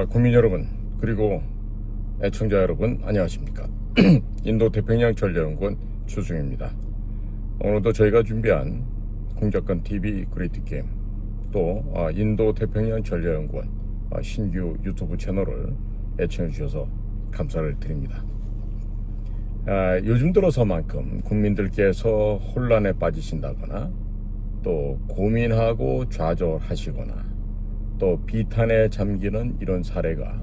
국민 여러분, 그리고 애청자 여러분, 안녕하십니까? 인도 태평양 전략연구원 추승입니다. 오늘도 저희가 준비한 공작권 TV 그레이트 게임, 또 인도 태평양 전략연구원 신규 유튜브 채널을 애청해 주셔서 감사를 드립니다. 요즘 들어서만큼 국민들께서 혼란에 빠지신다거나 또 고민하고 좌절하시거나 또 비탄에 잠기는 이런 사례가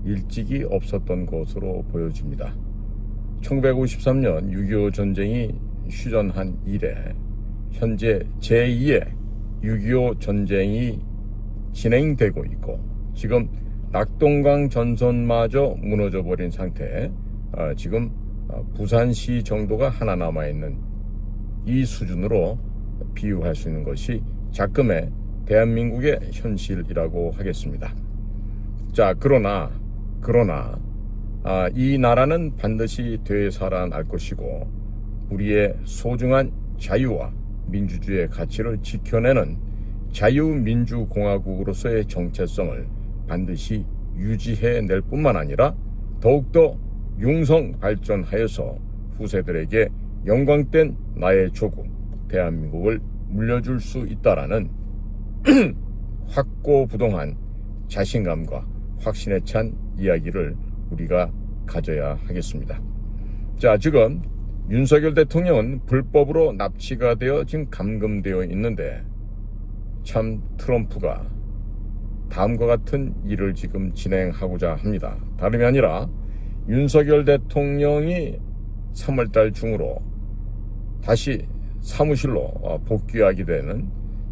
일찍이 없었던 것으로 보여집니다. 1953년 6.25 전쟁이 휴전한 이래 현재 제2의 6.25 전쟁이 진행되고 있고, 지금 낙동강 전선마저 무너져버린 상태에 지금 부산시 정도가 하나 남아있는 이 수준으로 비유할 수 있는 것이 작금의 대한민국의 현실이라고 하겠습니다. 자, 그러나 이 나라는 반드시 되살아날 것이고, 우리의 소중한 자유와 민주주의의 가치를 지켜내는 자유민주공화국으로서의 정체성을 반드시 유지해낼 뿐만 아니라 더욱더 융성 발전하여서 후세들에게 영광된 나의 조국 대한민국을 물려줄 수 있다라는 확고부동한 자신감과 확신에 찬 이야기를 우리가 가져야 하겠습니다. 자, 지금 윤석열 대통령은 불법으로 납치가 되어 지금 감금되어 있는데, 참 트럼프가 다음과 같은 일을 지금 진행하고자 합니다. 다름이 아니라 윤석열 대통령이 3월달 중으로 다시 사무실로 복귀하게 되는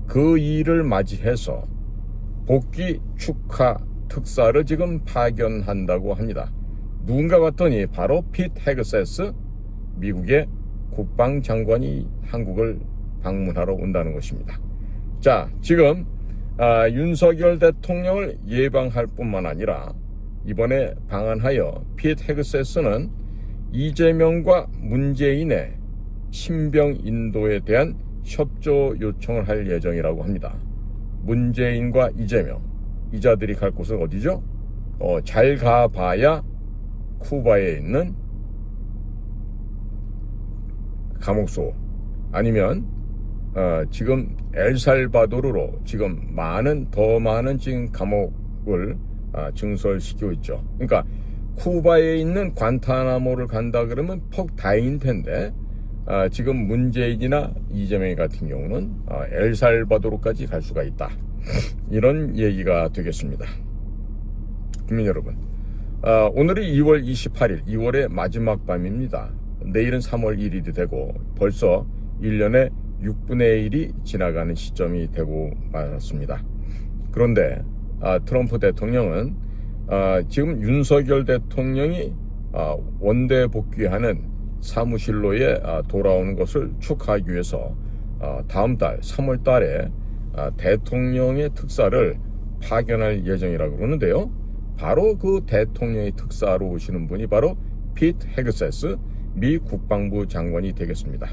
그 일을 맞이해서 복귀 축하 특사를 지금 파견한다고 합니다. 누군가 봤더니 바로 핏 헤그세스 미국의 국방장관이 한국을 방문하러 온다는 것입니다. 자, 지금 윤석열 대통령을 예방할 뿐만 아니라 이번에 방한하여 핏 헤그세스는 이재명과 문재인의 신병 인도에 대한 협조 요청을 할 예정이라고 합니다. 문재인과 이재명, 이자들이 갈 곳은 어디죠? 잘 가봐야 쿠바에 있는 감옥소, 아니면 지금 엘살바도르로 지금 더 많은 지금 감옥을 증설시키고 있죠. 그러니까 쿠바에 있는 관타나모를 간다 그러면 폭 다행인 텐데, 지금 문재인이나 이재명 같은 경우는 엘살바도르까지 갈 수가 있다, 이런 얘기가 되겠습니다. 국민 여러분, 오늘이 2월 28일, 2월의 마지막 밤입니다. 내일은 3월 1일이 되고 벌써 1년의 6분의 1이 지나가는 시점이 되고 말았습니다. 그런데 트럼프 대통령은 지금 윤석열 대통령이 원대 복귀하는 사무실로에 돌아오는 것을 축하하기 위해서 다음 달 3월 달에 대통령의 특사를 파견할 예정이라고 그러는데요. 바로 그 대통령의 특사로 오시는 분이 바로 핏 헤그세스 미 국방부 장관이 되겠습니다.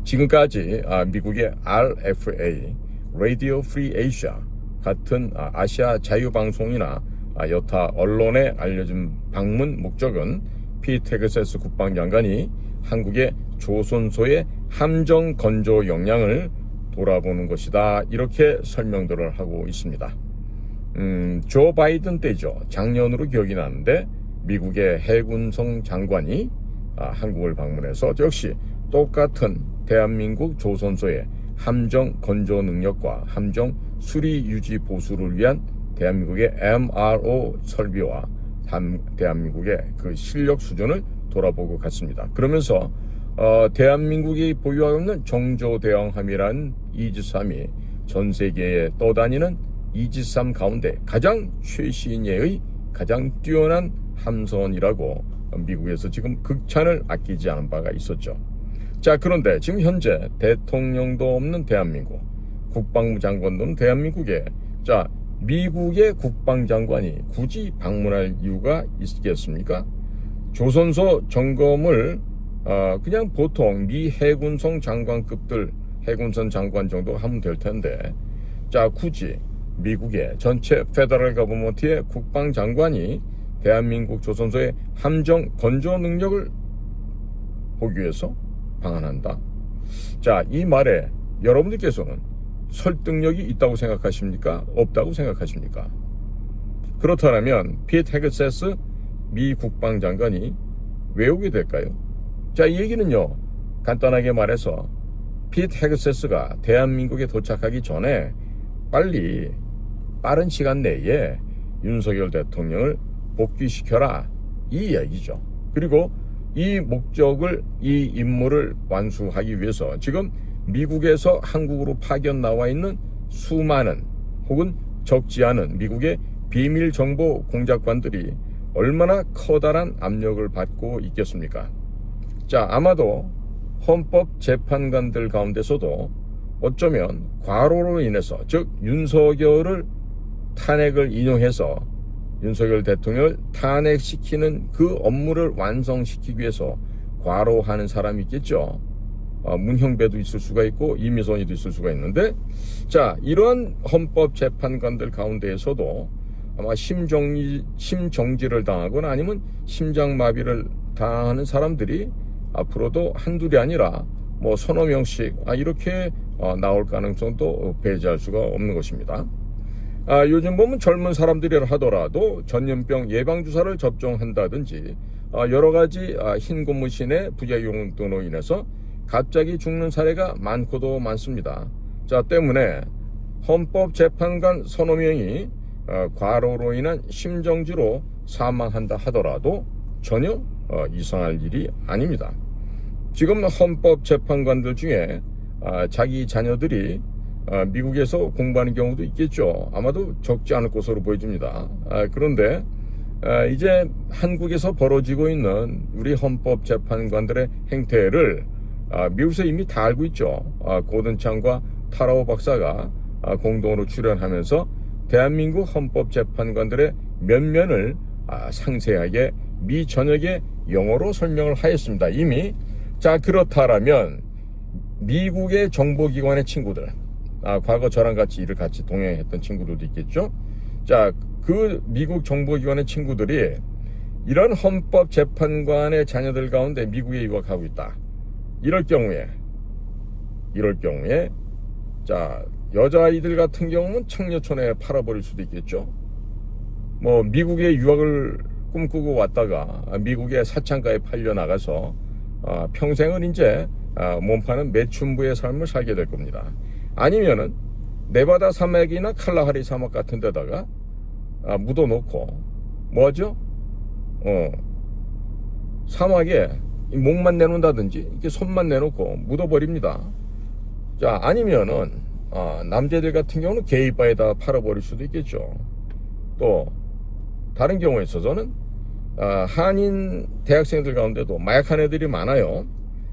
지금까지 미국의 RFA, Radio Free Asia 같은 아시아 자유방송이나 여타 언론에 알려진 방문 목적은 핏 헤그세스 국방장관이 한국의 조선소의 함정 건조 역량을 돌아보는 것이다, 이렇게 설명들을 하고 있습니다. 조 바이든 때죠. 작년으로 기억이 나는데 미국의 해군성 장관이 한국을 방문해서 역시 똑같은 대한민국 조선소의 함정 건조 능력과 함정 수리 유지 보수를 위한 대한민국의 MRO 설비와 대한민국의 그 실력 수준을 돌아보고 갔습니다. 그러면서 대한민국이 보유하고 있는 정조대왕함이라는 이지삼이 전 세계에 떠다니는 이지삼 가운데 가장 최신鋭의 가장 뛰어난 함선이라고 미국에서 지금 극찬을 아끼지 않은 바가 있었죠. 자, 그런데 지금 현재 대통령도 없는 대한민국, 국방부 장관도 없는 대한민국에 미국의 국방장관이 굳이 방문할 이유가 있겠습니까? 조선소 점검을 그냥 보통 미 해군성 장관급들, 해군선 장관 정도 하면 될 텐데, 굳이 미국의 전체 페더럴 거버먼트의 국방장관이 대한민국 조선소의 함정 건조 능력을 보기 위해서 방한한다. 자, 이 말에 여러분들께서는 설득력이 있다고 생각하십니까? 없다고 생각하십니까? 그렇다면 피트 헤그세스 미 국방장관이 왜 오게 될까요? 자, 이 얘기는요, 간단하게 말해서 피트 헤그세스가 대한민국에 도착하기 전에 빨리 빠른 시간 내에 윤석열 대통령을 복귀시켜라, 이 이야기죠. 그리고 이 목적을, 이 임무를 완수하기 위해서 지금 미국에서 한국으로 파견 나와 있는 수많은 혹은 적지 않은 미국의 비밀 정보 공작관들이 얼마나 커다란 압력을 받고 있겠습니까? 자, 아마도 헌법재판관들 가운데서도 어쩌면 과로로 인해서, 즉 윤석열을 탄핵을 인용해서 윤석열 대통령을 탄핵시키는 그 업무를 완성시키기 위해서 과로하는 사람이 있겠죠. 문형배도 있을 수가 있고 이미선이도 있을 수가 있는데, 자, 이러한 헌법재판관들 가운데에서도 아마 심정지를 당하거나 아니면 심장마비를 당하는 사람들이 앞으로도 한둘이 아니라 뭐 서너 명씩 이렇게 나올 가능성도 배제할 수가 없는 것입니다. 요즘 보면 젊은 사람들이라 하더라도 전염병 예방주사를 접종한다든지 여러 가지 흰 고무신의 부작용 등으로 인해서 갑자기 죽는 사례가 많고도 많습니다. 자, 때문에 헌법재판관 서너 명이 과로로 인한 심정지로 사망한다 하더라도 전혀 이상할 일이 아닙니다. 지금 헌법재판관들 중에 자기 자녀들이 미국에서 공부하는 경우도 있겠죠. 아마도 적지 않을 것으로 보여집니다. 그런데 이제 한국에서 벌어지고 있는 우리 헌법재판관들의 행태를 미국에서 이미 다 알고 있죠. 고든창과 타라오 박사가 공동으로 출연하면서 대한민국 헌법재판관들의 면면을 상세하게 미 전역에 영어로 설명을 하였습니다. 이미. 자, 그렇다면 미국의 정보기관의 친구들, 과거 저랑 같이 일을 같이 동행했던 친구들도 있겠죠. 자, 그 미국 정보기관의 친구들이 이런 헌법재판관의 자녀들 가운데 미국에 유학하고 있다. 이럴 경우에 자, 여자아이들 같은 경우는 청녀촌에 팔아버릴 수도 있겠죠. 뭐 미국에 유학을 꿈꾸고 왔다가 미국의 사창가에 팔려 나가서 평생을 이제 몸파는 매춘부의 삶을 살게 될 겁니다. 아니면은 네바다 사막이나 칼라하리 사막 같은 데다가 묻어놓고 뭐하죠? 사막에 목만 내놓는다든지 이렇게 손만 내놓고 묻어버립니다. 자, 아니면은 남자들 같은 경우는 게이바에다 팔아버릴 수도 있겠죠. 또 다른 경우에 있어서는 한인 대학생들 가운데도 마약한 애들이 많아요.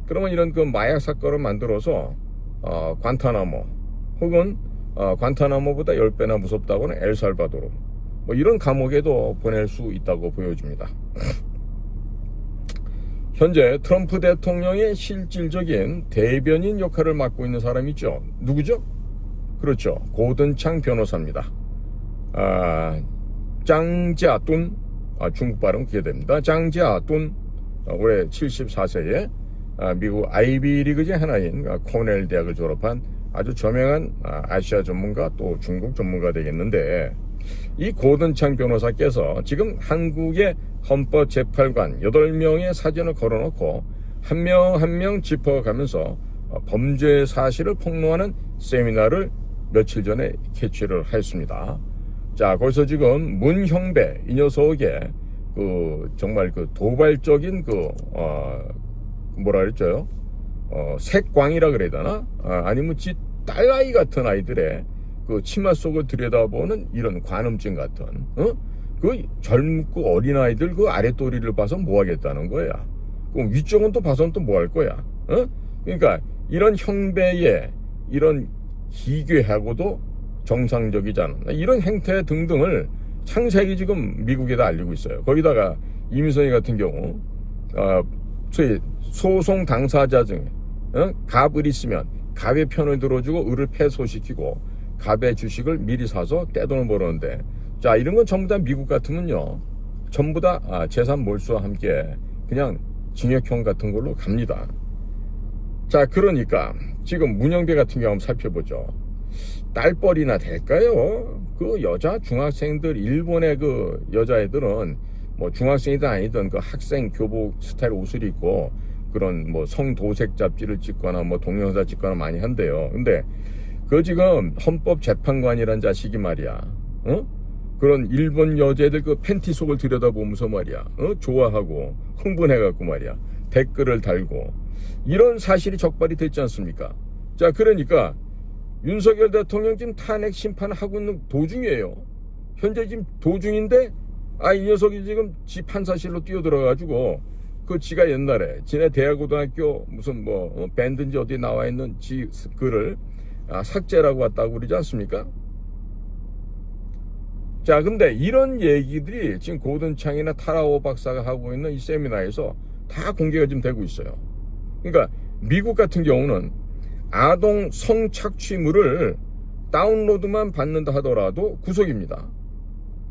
그러면 이런 그 마약 사건을 만들어서 관타나모 혹은 관타나모보다 10배나 무섭다고는 엘살바도르, 뭐 이런 감옥에도 보낼 수 있다고 보여집니다. 현재 트럼프 대통령의 실질적인 대변인 역할을 맡고 있는 사람이 있죠. 누구죠? 그렇죠. 고든창 변호사입니다. 짱지아돈, 중국 발음 그게 됩니다. 짱지아돈, 올해 74세에 미국 아이비리그 중 하나인 코넬 대학을 졸업한 아주 저명한 아시아 전문가, 또 중국 전문가 되겠는데, 이 고든창 변호사께서 지금 한국의 헌법재판관 8명의 사진을 걸어놓고 한 명 한 명 짚어가면서 범죄 사실을 폭로하는 세미나를 며칠 전에 개최를 하였습니다. 자, 거기서 지금 문형배 이 녀석의 정말 도발적인 뭐라 그랬죠? 색광이라 그래야 되나? 아니면 지 딸아이 같은 아이들의 치마 속을 들여다보는 이런 관음증 같은, 그 젊고 어린 아이들 그 아랫도리를 봐서 뭐 하겠다는 거야? 그럼 위쪽은 또 봐서는 또 뭐 할 거야? 그러니까 이런 형배의 이런 기괴하고도 정상적이지 않은 이런 행태 등등을 창세기 지금 미국에다 알리고 있어요. 거기다가 이미선이 같은 경우 소위 소송 당사자 중에 갑을 있으면 갑의 편을 들어주고 을을 패소시키고, 갑의 주식을 미리 사서 떼돈을 벌었는데, 자, 이런 건 전부 다 미국 같으면요, 전부 다 재산 몰수와 함께 그냥 징역형 같은 걸로 갑니다. 자, 그러니까 지금 문영배 같은 경우 한번 살펴보죠. 딸뻘이나 될까요? 그 여자 중학생들, 일본의 그 여자애들은 뭐 중학생이든 아니든 그 학생 교복 스타일 옷을 입고 그런 뭐 성도색 잡지를 찍거나 뭐 동영상 찍거나 많이 한대요. 근데 그 지금 헌법재판관이란 자식이 말이야, 그런 일본 여자애들 그 팬티 속을 들여다보면서 말이야, 좋아하고 흥분해갖고 말이야, 댓글을 달고, 이런 사실이 적발이 됐지 않습니까? 자, 그러니까 윤석열 대통령 지금 탄핵 심판하고 있는 도중이에요. 현재 지금 도중인데, 이 녀석이 지금 지 판사실로 뛰어들어가지고, 그 지가 옛날에 지네 대학고등학교 무슨 뭐 밴드인지 어디 나와 있는 지 글을 삭제라고 왔다고 그러지 않습니까? 자, 근데 이런 얘기들이 지금 고든창이나 타라오 박사가 하고 있는 이 세미나에서 다 공개가 좀 되고 있어요. 그러니까 미국 같은 경우는 아동 성착취물을 다운로드만 받는다 하더라도 구속입니다.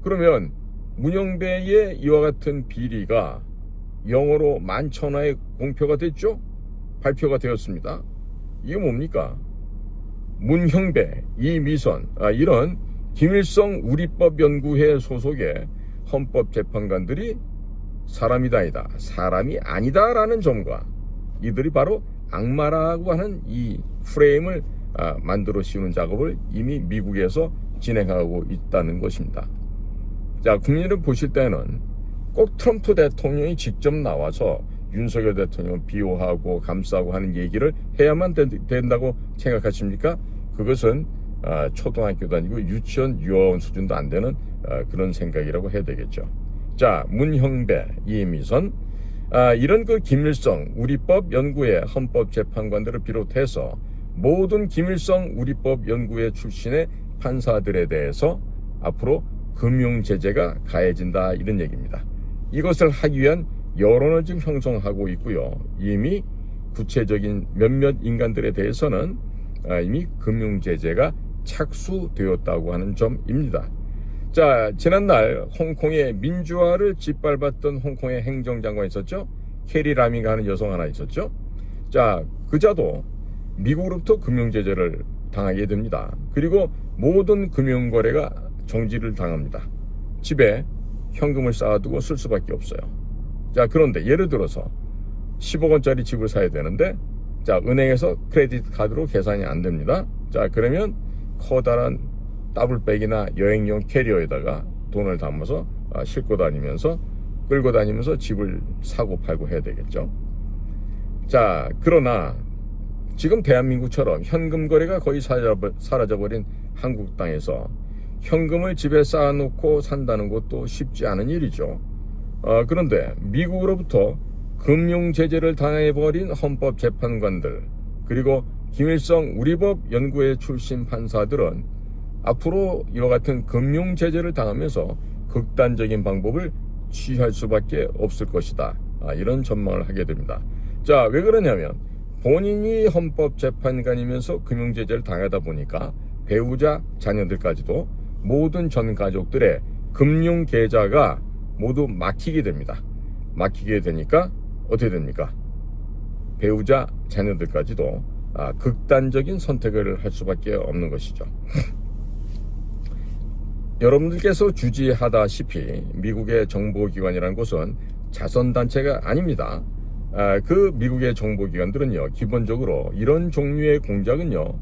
그러면 문영배의 이와 같은 비리가 영어로 11,000화에 공표가 됐죠? 발표가 되었습니다. 이게 뭡니까? 문형배, 이미선, 이런 김일성 우리법연구회 소속의 헌법재판관들이 사람이다 아니다, 사람이 아니다라는 점과 이들이 바로 악마라고 하는 이 프레임을 만들어 씌우는 작업을 이미 미국에서 진행하고 있다는 것입니다. 자, 국민을 보실 때는 꼭 트럼프 대통령이 직접 나와서 윤석열 대통령을 비호하고 감싸고 하는 얘기를 해야만 된다고 생각하십니까? 그것은 초등학교도 아니고 유치원 유아원 수준도 안 되는 그런 생각이라고 해야 되겠죠. 자, 문형배, 이미선, 이런 그 김일성 우리법 연구회 헌법재판관들을 비롯해서 모든 김일성 우리법 연구회 출신의 판사들에 대해서 앞으로 금융제재가 가해진다, 이런 얘기입니다. 이것을 하기 위한 여론을 지금 형성하고 있고요. 이미 구체적인 몇몇 인간들에 대해서는 이미 금융제재가 착수되었다고 하는 점입니다. 자, 지난날 홍콩의 민주화를 짓밟았던 홍콩의 행정장관 있었죠? 캐리 라미가 하는 여성 하나 있었죠? 자, 그자도 미국으로부터 금융제재를 당하게 됩니다. 그리고 모든 금융거래가 정지를 당합니다. 집에 현금을 쌓아두고 쓸 수밖에 없어요. 자, 그런데 예를 들어서 10억 원짜리 집을 사야 되는데, 자, 은행에서 크레디트 카드로 계산이 안 됩니다. 자, 그러면 커다란 더블백이나 여행용 캐리어에다가 돈을 담아서 싣고 다니면서, 끌고 다니면서 집을 사고 팔고 해야 되겠죠. 자, 그러나 지금 대한민국처럼 현금 거래가 거의 사라져버린 한국 땅에서 현금을 집에 쌓아놓고 산다는 것도 쉽지 않은 일이죠. 그런데 미국으로부터 금융제재를 당해버린 헌법재판관들, 그리고 김일성 우리법 연구회 출신 판사들은 앞으로 이와 같은 금융제재를 당하면서 극단적인 방법을 취할 수밖에 없을 것이다, 이런 전망을 하게 됩니다. 자, 왜 그러냐면 본인이 헌법재판관이면서 금융제재를 당하다 보니까 배우자, 자녀들까지도 모든 전 가족들의 금융계좌가 모두 막히게 됩니다. 막히게 되니까 어떻게 됩니까? 배우자, 자녀들까지도 극단적인 선택을 할 수밖에 없는 것이죠. 여러분들께서 주지하다시피 미국의 정보기관이라는 것은 자선단체가 아닙니다. 그 미국의 정보기관들은요, 기본적으로 이런 종류의 공작은요,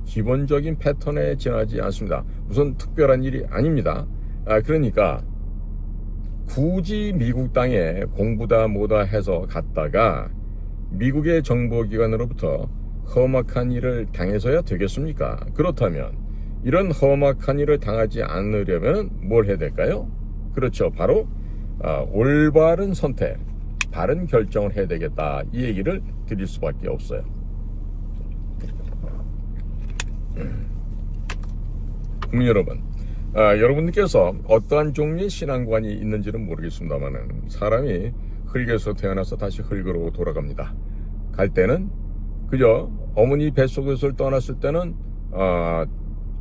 기본적인 패턴에 지나지 않습니다. 무슨 특별한 일이 아닙니다. 그러니까 굳이 미국 땅에 공부다 뭐다 해서 갔다가 미국의 정보기관으로부터 험악한 일을 당해서야 되겠습니까? 그렇다면 이런 험악한 일을 당하지 않으려면 뭘 해야 될까요? 그렇죠, 바로 올바른 선택, 바른 결정을 해야 되겠다, 이 얘기를 드릴 수밖에 없어요. 국민 여러분, 여러분들께서 어떠한 종류의 신앙관이 있는지는 모르겠습니다만은 사람이 흙에서 태어나서 다시 흙으로 돌아갑니다. 갈 때는 그저 어머니 뱃속에서 떠났을 때는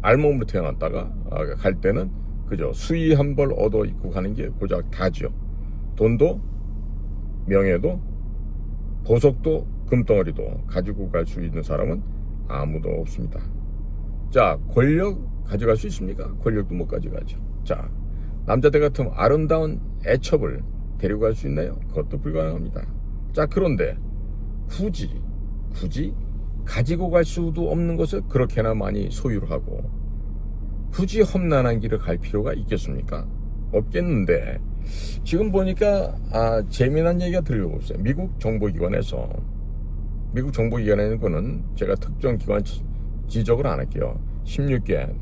알몸으로 태어났다가 갈 때는 그저 수의 한 벌 얻어 입고 가는 게 고작 다죠. 돈도 명예도 보석도 금덩어리도 가지고 갈 수 있는 사람은 아무도 없습니다. 자, 권력 가져갈 수 있습니까? 권력도 못 가져가죠. 자, 남자들 같으면 아름다운 애첩을 데려갈 수 있나요? 그것도 불가능합니다. 자, 그런데 굳이 가지고 갈 수도 없는 것을 그렇게나 많이 소유를 하고 굳이 험난한 길을 갈 필요가 있겠습니까? 없겠는데 지금 보니까 재미난 얘기가 들려오고 있어요. 미국 정보기관에는 거는 제가 특정 기관 지적을 안 할게요. 16개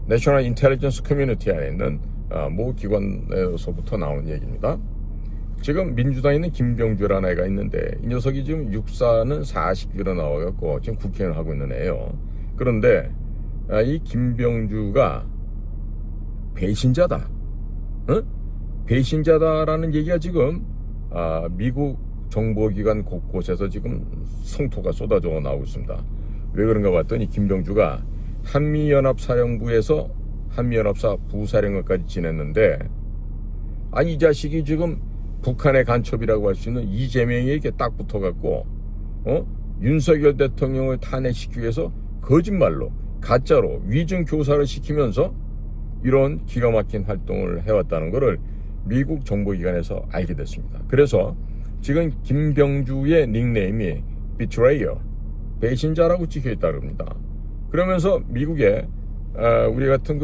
내셔널 인텔리전스 커뮤니티 안에 있는 모 기관에서부터 나오는 얘기입니다. 지금 민주당에 있는 김병주라는 애가 있는데 이 녀석이 지금 육사는 40기로 나와갖고 지금 국회의원을 하고 있는 애예요. 그런데 이 김병주가 배신자다. 배신자다라는 얘기가 지금 미국 정보기관 곳곳에서 지금 성토가 쏟아져 나오고 있습니다. 왜 그런가 봤더니 김병주가 한미연합사령부에서 한미연합사 부사령관까지 지냈는데 이 자식이 지금 북한의 간첩이라고 할 수 있는 이재명에게 딱 붙어갖고 윤석열 대통령을 탄핵시키기 위해서 거짓말로 가짜로 위증 교사를 시키면서 이런 기가 막힌 활동을 해왔다는 것을 미국 정보기관에서 알게 됐습니다. 그래서 지금 김병주의 닉네임이 Betrayer, 배신자라고 찍혀있다 그럽니다. 그러면서 미국의 우리 같은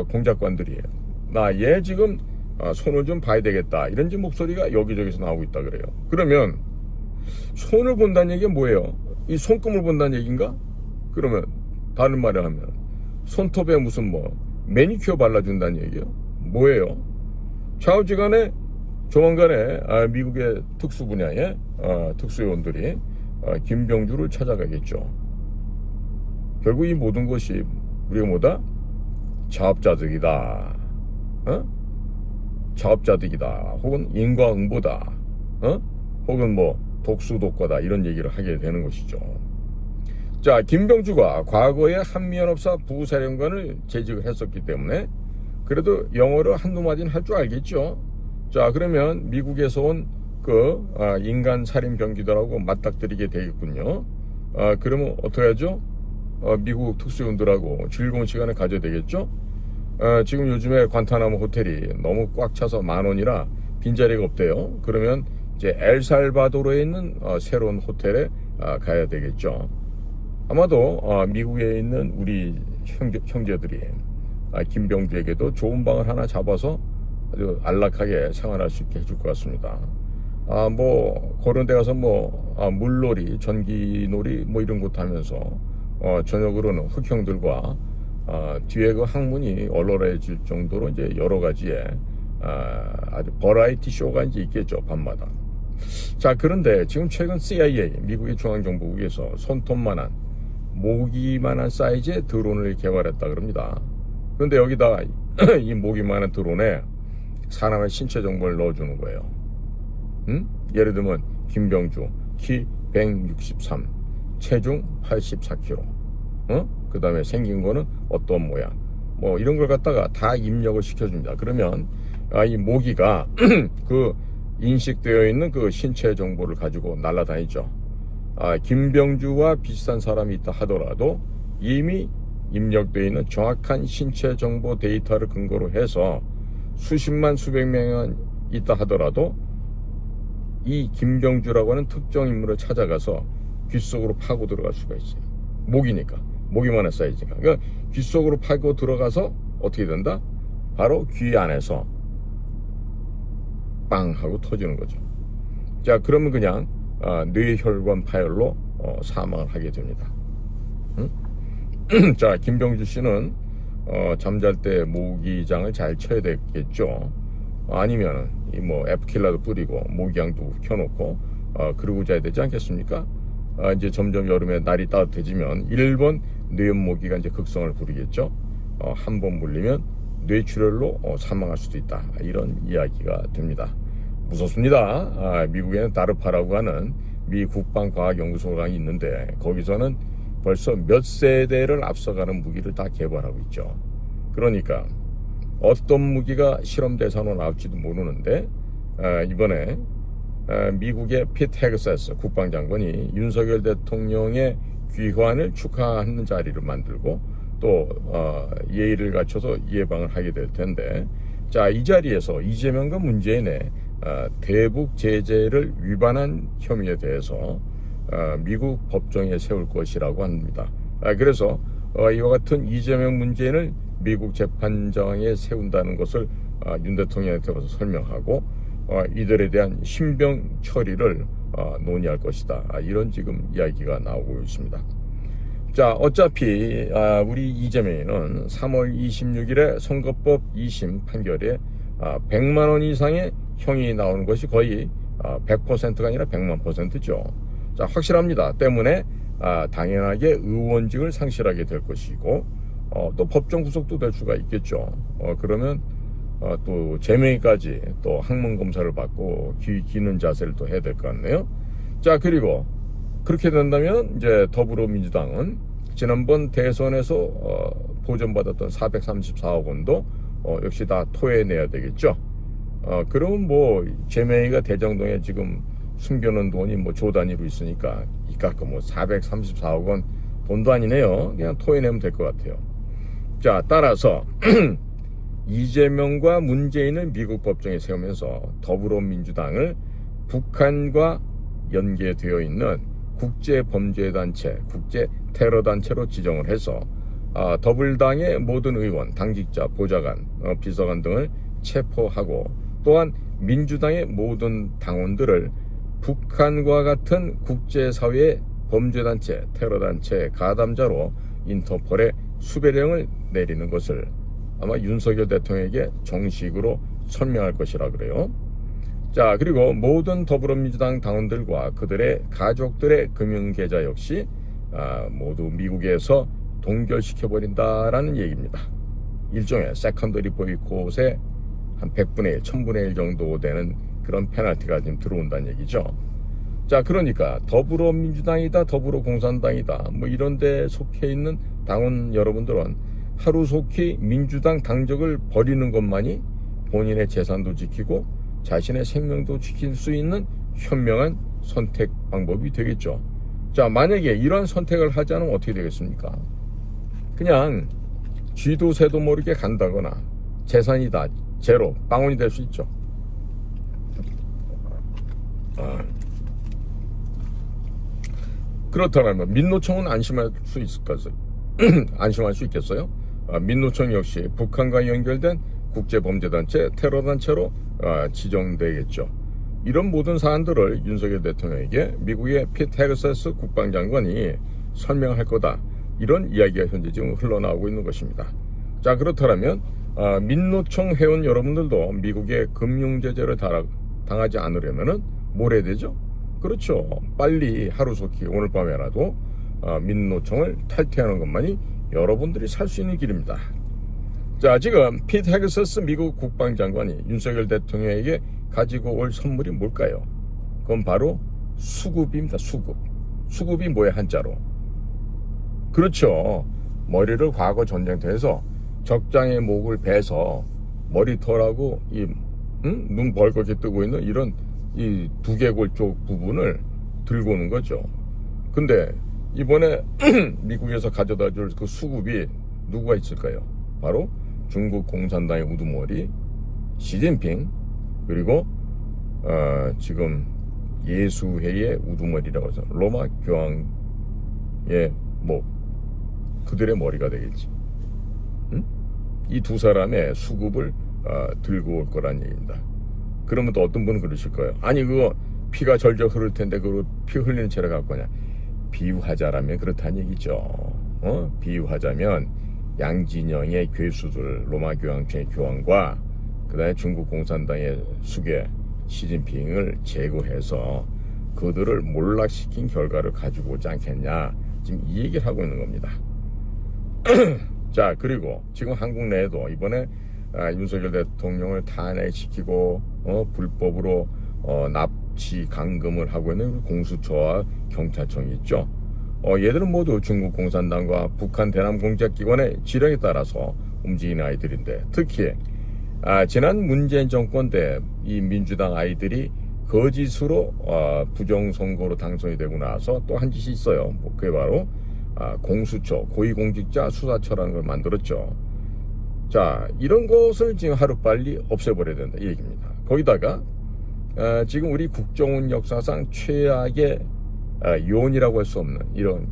공작관들이 얘 지금 손을 좀 봐야 되겠다 이런 목소리가 여기저기서 나오고 있다 그래요. 그러면 손을 본다는 얘기가 뭐예요? 이 손금을 본다는 얘기인가? 그러면 다른 말을 하면 손톱에 무슨 매니큐어 발라준다는 얘기예요? 뭐예요? 좌우지간에 조만간에 미국의 특수 분야의 특수요원들이 김병주를 찾아가겠죠. 결국 이 모든 것이 우리가 뭐다? 자업자득이다. 자업자득이다. 혹은 인과응보다. 혹은 독수독과다. 이런 얘기를 하게 되는 것이죠. 자, 김병주가 과거에 한미연합사 부사령관을 재직을 했었기 때문에 그래도 영어를 한두 마디는 할 줄 알겠죠. 자, 그러면 미국에서 온 인간 살인 병기들하고 맞닥뜨리게 되겠군요. 그러면 어떻게 하죠? 미국 특수요원들하고 즐거운 시간을 가져야 되겠죠. 지금 요즘에 관타나모 호텔이 너무 꽉 차서 10,000원이라 빈자리가 없대요. 그러면 이제 엘살바도르에 있는 새로운 호텔에 가야 되겠죠. 아마도 미국에 있는 우리 형제들이 김병주에게도 좋은 방을 하나 잡아서 아주 안락하게 생활할 수 있게 해줄 것 같습니다. 그런 데 가서 물놀이, 전기놀이 이런 것도 하면서 저녁으로는 흑형들과 뒤에 항문이 얼얼해질 정도로 이제 여러 가지의 아주 버라이티 쇼가 이제 있겠죠, 밤마다. 자, 그런데 지금 최근 CIA, 미국의 중앙정보국에서 손톱만한, 모기만한 사이즈의 드론을 개발했다 그럽니다. 그런데 여기다 이 모기만한 드론에 사람의 신체 정보를 넣어주는 거예요. 예를 들면 김병주, 키 163, 체중 84kg, 그 다음에 생긴 거는 어떤 모양, 이런 걸 갖다가 다 입력을 시켜줍니다. 그러면 이 모기가 인식되어 있는 신체 정보를 가지고 날아다니죠. 김병주와 비슷한 사람이 있다 하더라도 이미 입력되어 있는 정확한 신체 정보 데이터를 근거로 해서 수십만 수백 명이 있다 하더라도 이 김병주라고 하는 특정 인물을 찾아가서 귀 속으로 파고 들어갈 수가 있어요. 모기니까, 모기만한 사이즈니까. 그러니까 귀 속으로 파고 들어가서 어떻게 된다? 바로 귀 안에서 빵 하고 터지는 거죠. 자, 그러면 그냥 뇌혈관 파열로 사망을 하게 됩니다. 자, 김병주 씨는 잠잘 때 모기장을 잘 쳐야 되겠죠. 아니면 에프킬라도 뿌리고 모기향도 켜놓고 그러고 자야 되지 않겠습니까? 이제 점점 여름에 날이 따뜻해지면 1번 뇌염모기가 이제 극성을 부리겠죠. 한 번 물리면 뇌출혈로 사망할 수도 있다. 이런 이야기가 됩니다. 무섭습니다. 미국에는 다르파라고 하는 미 국방과학연구소가 있는데 거기서는 벌써 몇 세대를 앞서가는 무기를 다 개발하고 있죠. 그러니까 어떤 무기가 실험 대상으로 나올지도 모르는데 이번에 미국의 피트 헤그세스 국방장관이 윤석열 대통령의 귀환을 축하하는 자리를 만들고 또 예의를 갖춰서 예방을 하게 될 텐데, 자, 이 자리에서 이재명과 문재인의 대북 제재를 위반한 혐의에 대해서 미국 법정에 세울 것이라고 합니다. 그래서 이와 같은 이재명 문재인을 미국 재판장에 세운다는 것을 윤 대통령한테 가서 설명하고 이들에 대한 신병 처리를 논의할 것이다. 이런 지금 이야기가 나오고 있습니다. 자, 어차피 우리 이재명은 3월 26일에 선거법 2심 판결에 100만 원 이상의 형이 나오는 것이 거의 100%가 아니라 100만 %죠. 자, 확실합니다. 때문에 당연하게 의원직을 상실하게 될 것이고 또 법정 구속도 될 수가 있겠죠. 그러면 또 제명까지 또 학문 검사를 받고 기는 자세를 또 해야 될 것 같네요. 자, 그리고 그렇게 된다면 이제 더불어민주당은 지난번 대선에서 보전받았던 434억 원도 역시 다 토해내야 되겠죠. 그럼 뭐 제명이가 대장동에 지금 숨겨놓은 돈이 뭐 조 단위로 있으니까 이깎고 뭐 434억 원 돈도 아니네요. 그냥 토해내면 될 것 같아요. 자, 따라서 이재명과 문재인을 미국 법정에 세우면서 더불어민주당을 북한과 연계되어 있는 국제범죄단체, 국제테러단체로 지정을 해서 더불당의 모든 의원, 당직자, 보좌관, 비서관 등을 체포하고 또한 민주당의 모든 당원들을 북한과 같은 국제사회의 범죄단체, 테러단체 가담자로 인터폴에 수배령을 내리는 것을 아마 윤석열 대통령에게 정식으로 설명할 것이라 그래요. 자, 그리고 모든 더불어민주당 당원들과 그들의 가족들의 금융계좌 역시 모두 미국에서 동결시켜버린다라는 얘기입니다. 일종의 세컨더리 보이콧의 한 100분의 1, 1000분의 1 정도 되는 그런 페널티가 지금 들어온다는 얘기죠. 자, 그러니까 더불어민주당이다, 더불어공산당이다 뭐 이런 데 속해 있는 당원 여러분들은 하루속히 민주당 당적을 버리는 것만이 본인의 재산도 지키고 자신의 생명도 지킬 수 있는 현명한 선택 방법이 되겠죠. 자, 만약에 이러한 선택을 하지 않으면 어떻게 되겠습니까? 그냥 쥐도 새도 모르게 간다거나 재산이 다 제로, 빵원이 될 수 있죠. 그렇다면 민노총은 안심할 수 있을까요? 안심할 수 있겠어요? 민노총 역시 북한과 연결된 국제범죄단체, 테러단체로 지정되겠죠. 이런 모든 사안들을 윤석열 대통령에게 미국의 피트 헤그세스 국방장관이 설명할 거다. 이런 이야기가 현재 지금 흘러나오고 있는 것입니다. 자, 그렇다면 민노총 회원 여러분들도 미국의 금융제재를 당하지 않으려면 뭘 해야 되죠? 그렇죠. 빨리 하루속히 오늘 밤에라도 민노총을 탈퇴하는 것만이 여러분들이 살 수 있는 길입니다. 자, 지금 피트 헤그세스 미국 국방장관이 윤석열 대통령에게 가지고 올 선물이 뭘까요? 그건 바로 수급입니다. 수급. 수급이 뭐야, 한자로? 그렇죠. 머리를 과거 전쟁터에서 적장의 목을 베서 머리털하고 눈 벌겋게 뜨고 있는 이런 이 두개골 쪽 부분을 들고 오는 거죠. 근데 이번에 미국에서 가져다 줄 그 수급이 누구가 있을까요? 바로 중국 공산당의 우두머리 시진핑, 그리고 지금 예수회의 우두머리라고 해서 로마 교황의 목, 그들의 머리가 되겠지. 이 두 사람의 수급을 들고 올 거란 얘기입니다. 그러면 또 어떤 분은 그러실 거예요. 아니, 그거 피가 절절 흐를 텐데 그거 피 흘리는 채를 갖고 하냐. 비유하자라면 그렇다는 얘기죠. 비유하자면 양진영의 괴수들, 로마 교황청의 교황과 그 다음에 중국 공산당의 수괴 시진핑을 제거해서 그들을 몰락시킨 결과를 가지고 오지 않겠냐, 지금 이 얘기를 하고 있는 겁니다. 자, 그리고 지금 한국 내에도 이번에 윤석열 대통령을 탄핵시키고 불법으로 납치 감금을 하고 있는 공수처와 경찰청이 있죠. 얘들은 모두 중국 공산당과 북한 대남 공작기관의 지령에 따라서 움직이는 아이들인데, 특히 지난 문재인 정권 때 이 민주당 아이들이 거짓으로 부정선거로 당선이 되고 나서 또 한 짓이 있어요. 그게 바로 공수처, 고위공직자 수사처라는 걸 만들었죠. 자, 이런 것을 지금 하루빨리 없애버려야 된다 이 얘기입니다. 거기다가 지금 우리 국정원 역사상 최악의 요원이라고 할 수 없는 이런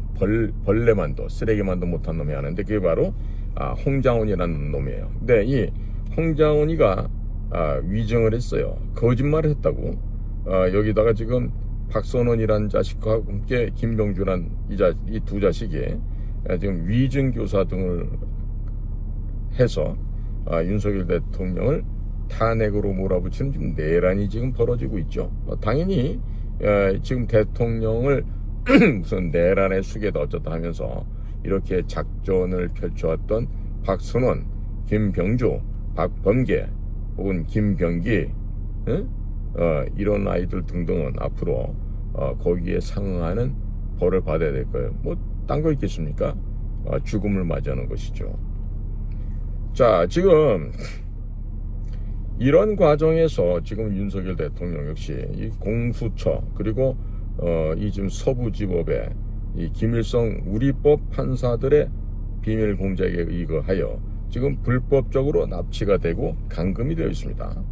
벌레만도 쓰레기만도 못한 놈이 하는데, 그게 바로 홍장훈이라는 놈이에요. 근데 이 홍장훈이가 위증을 했어요. 거짓말을 했다고. 여기다가 지금 박선원이라는 자식과 함께 김병주란 이 두 자식이 지금 위증교사 등을 해서 윤석열 대통령을 탄핵으로 몰아붙이는 지금 내란이 지금 벌어지고 있죠. 당연히 지금 대통령을 무슨 내란의 수계다 어쩌다 하면서 이렇게 작전을 펼쳐왔던 박선원, 김병주, 박범계 혹은 김병기 이런 아이들 등등은 앞으로 거기에 상응하는 벌을 받아야 될 거예요. 뭐 딴 거 있겠습니까? 죽음을 맞이하는 것이죠. 자, 지금 이런 과정에서 지금 윤석열 대통령 역시 이 공수처 그리고 이 지금 서부지법의 이 김일성 우리법 판사들의 비밀 공작에 의거하여 지금 불법적으로 납치가 되고 감금이 되어 있습니다.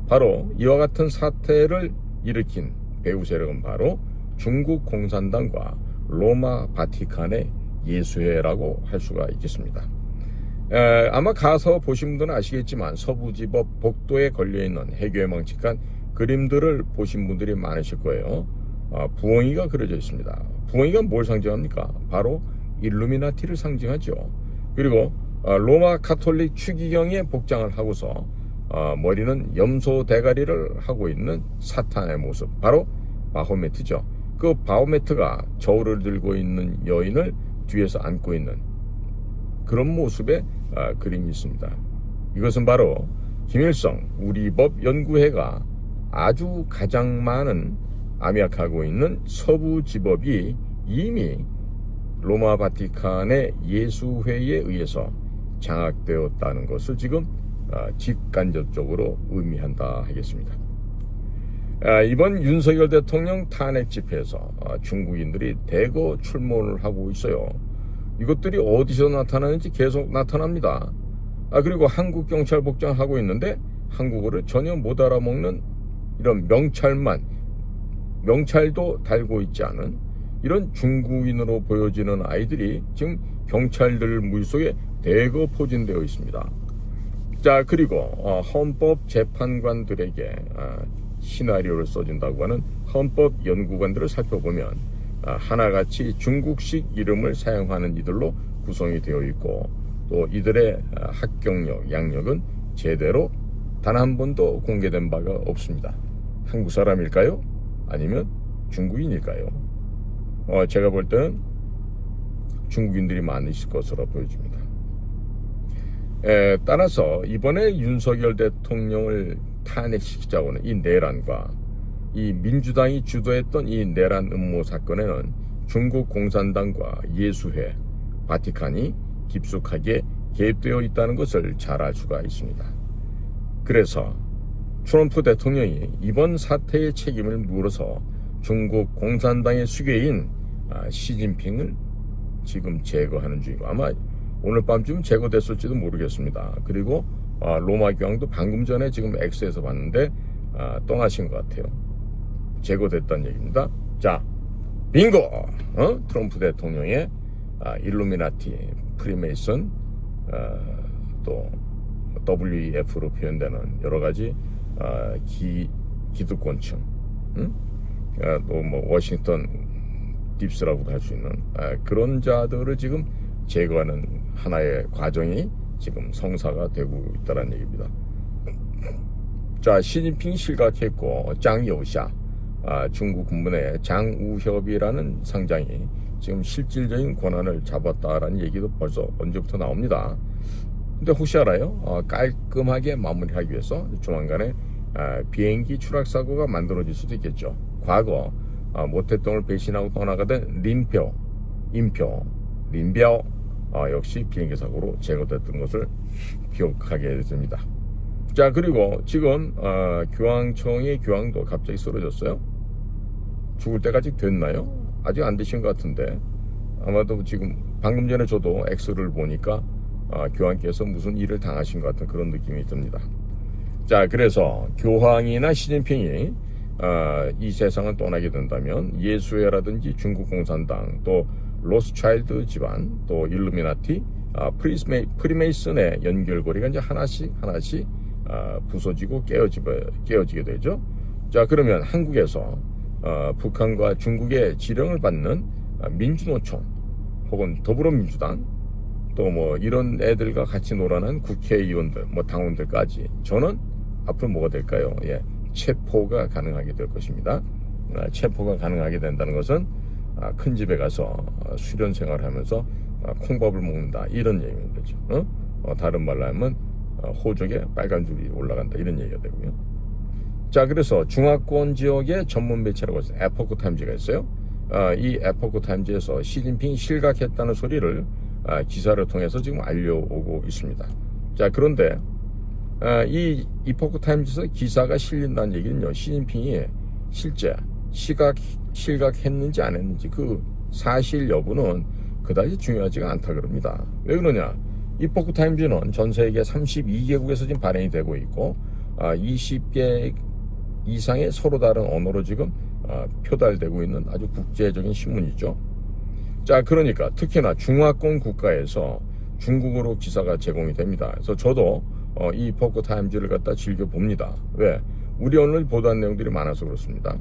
바로 이와 같은 사태를 일으킨 배후 세력은 바로 중국 공산당과 로마 바티칸의 예수회라고 할 수가 있겠습니다. 아마 가서 보신 분들은 아시겠지만 서부지법 복도에 걸려있는 해괴망측한 그림들을 보신 분들이 많으실 거예요. 부엉이가 그려져 있습니다. 부엉이가 뭘 상징합니까? 바로 일루미나티를 상징하죠. 그리고 로마 카톨릭 추기경의 복장을 하고서 머리는 염소 대가리를 하고 있는 사탄의 모습, 바로 바호메트죠. 그 바호메트가 저울을 들고 있는 여인을 뒤에서 안고 있는 그런 모습의 그림이 있습니다. 이것은 바로 김일성 우리법 연구회가 아주 가장 많은 암약하고 있는 서부지법이 이미 로마 바티칸의 예수회에 의해서 장악되었다는 것을 지금 직간접적으로 의미한다 하겠습니다. 이번 윤석열 대통령 탄핵 집회에서 중국인들이 대거 출몰을 하고 있어요. 이것들이 어디서 나타나는지 계속 나타납니다. 그리고 한국 경찰 복장을 하고 있는데 한국어를 전혀 못 알아먹는 이런 명찰도 달고 있지 않은 이런 중국인으로 보여지는 아이들이 지금 경찰들 무리 속에 대거 포진되어 있습니다. 자, 그리고 헌법재판관들에게 시나리오를 써준다고 하는 헌법연구관들을 살펴보면 하나같이 중국식 이름을 사용하는 이들로 구성이 되어 있고, 또 이들의 학경력, 양력은 제대로 단 한 번도 공개된 바가 없습니다. 한국 사람일까요? 아니면 중국인일까요? 제가 볼 때는 중국인들이 많으실 것으로 보여집니다. 따라서 이번에 윤석열 대통령을 탄핵시키자고 하는 이 내란과 이 민주당이 주도했던 이 내란 음모 사건에는 중국 공산당과 예수회, 바티칸이 깊숙하게 개입되어 있다는 것을 잘 알 수가 있습니다. 그래서 트럼프 대통령이 이번 사태의 책임을 물어서 중국 공산당의 수괴인 시진핑을 지금 제거하는 중이고, 아마 오늘 밤쯤 제거됐을지도 모르겠습니다. 그리고 로마 교황도 방금 전에 지금 X에서 봤는데 떠나신 것 같아요. 제거됐다는 얘기입니다. 자, 빙고! 트럼프 대통령의 일루미나티, 프리메이슨, 또 WEF로 표현되는 여러 가지 기득권층, 또 뭐 워싱턴 딥스라고도 할 수 있는 그런 자들을 지금 제거하는 하나의 과정이 지금 성사가 되고 있다는 얘기입니다. 자, 시진핑이 실각했고 장여샤, 중국 군부의 장우협이라는 상장이 지금 실질적인 권한을 잡았다라는 얘기도 벌써 언제부터 나옵니다. 근데 혹시 알아요? 깔끔하게 마무리하기 위해서 조만간에 비행기 추락 사고가 만들어질 수도 있겠죠. 과거 모태똥을 배신하고 떠나가던 린표, 인표, 린비아오 역시 비행기 사고로 제거됐던 것을 기억하게 됩니다. 자, 그리고 지금 교황청의 교황도 갑자기 쓰러졌어요. 죽을 때까지 됐나요? 아직 안 되신 것 같은데 아마도 지금 방금 전에 저도 X를 보니까 교황께서 무슨 일을 당하신 것 같은 그런 느낌이 듭니다. 자, 그래서 교황이나 시진핑이 이 세상을 떠나게 된다면 예수회라든지 중국 공산당, 또 로스차일드 집안, 또 일루미나티, 프리메이슨의 연결고리가 이제 하나씩 부서지고 깨어지게 되죠. 자, 그러면 한국에서 북한과 중국의 지령을 받는 민주노총 혹은 더불어민주당 또 뭐 이런 애들과 같이 놀아난 국회의원들, 뭐 당원들까지 저는 앞으로 뭐가 될까요? 예, 체포가 가능하게 될 것입니다. 체포가 가능하게 된다는 것은 큰 집에 가서 수련 생활하면서 콩밥을 먹는다 이런 얘기인 거죠. 다른 말로 하면 호적에 빨간 줄이 올라간다 이런 얘기가 되고요. 자, 그래서 중화권 지역의 전문 매체라고 해서 에포크 타임즈가 있어요. 이 에포크 타임즈에서 시진핑이 실각했다는 소리를 기사를 통해서 지금 알려오고 있습니다. 자, 그런데 이 에포크 타임즈에서 기사가 실린다는 얘기는요, 시진핑이 실제 실각했는지 안 했는지 그 사실 여부는 그다지 중요하지가 않다 그럽니다. 왜 그러냐? 에포크 타임즈는 전 세계 32개국에서 지금 발행이 되고 있고 20개 이상의 서로 다른 언어로 지금 표달되고 있는 아주 국제적인 신문이죠. 자, 그러니까 특히나 중화권 국가에서 중국어로 기사가 제공이 됩니다. 그래서 저도 이 에포크 타임즈를 갖다 즐겨 봅니다. 왜? 우리 언어를 보도한 내용들이 많아서 그렇습니다.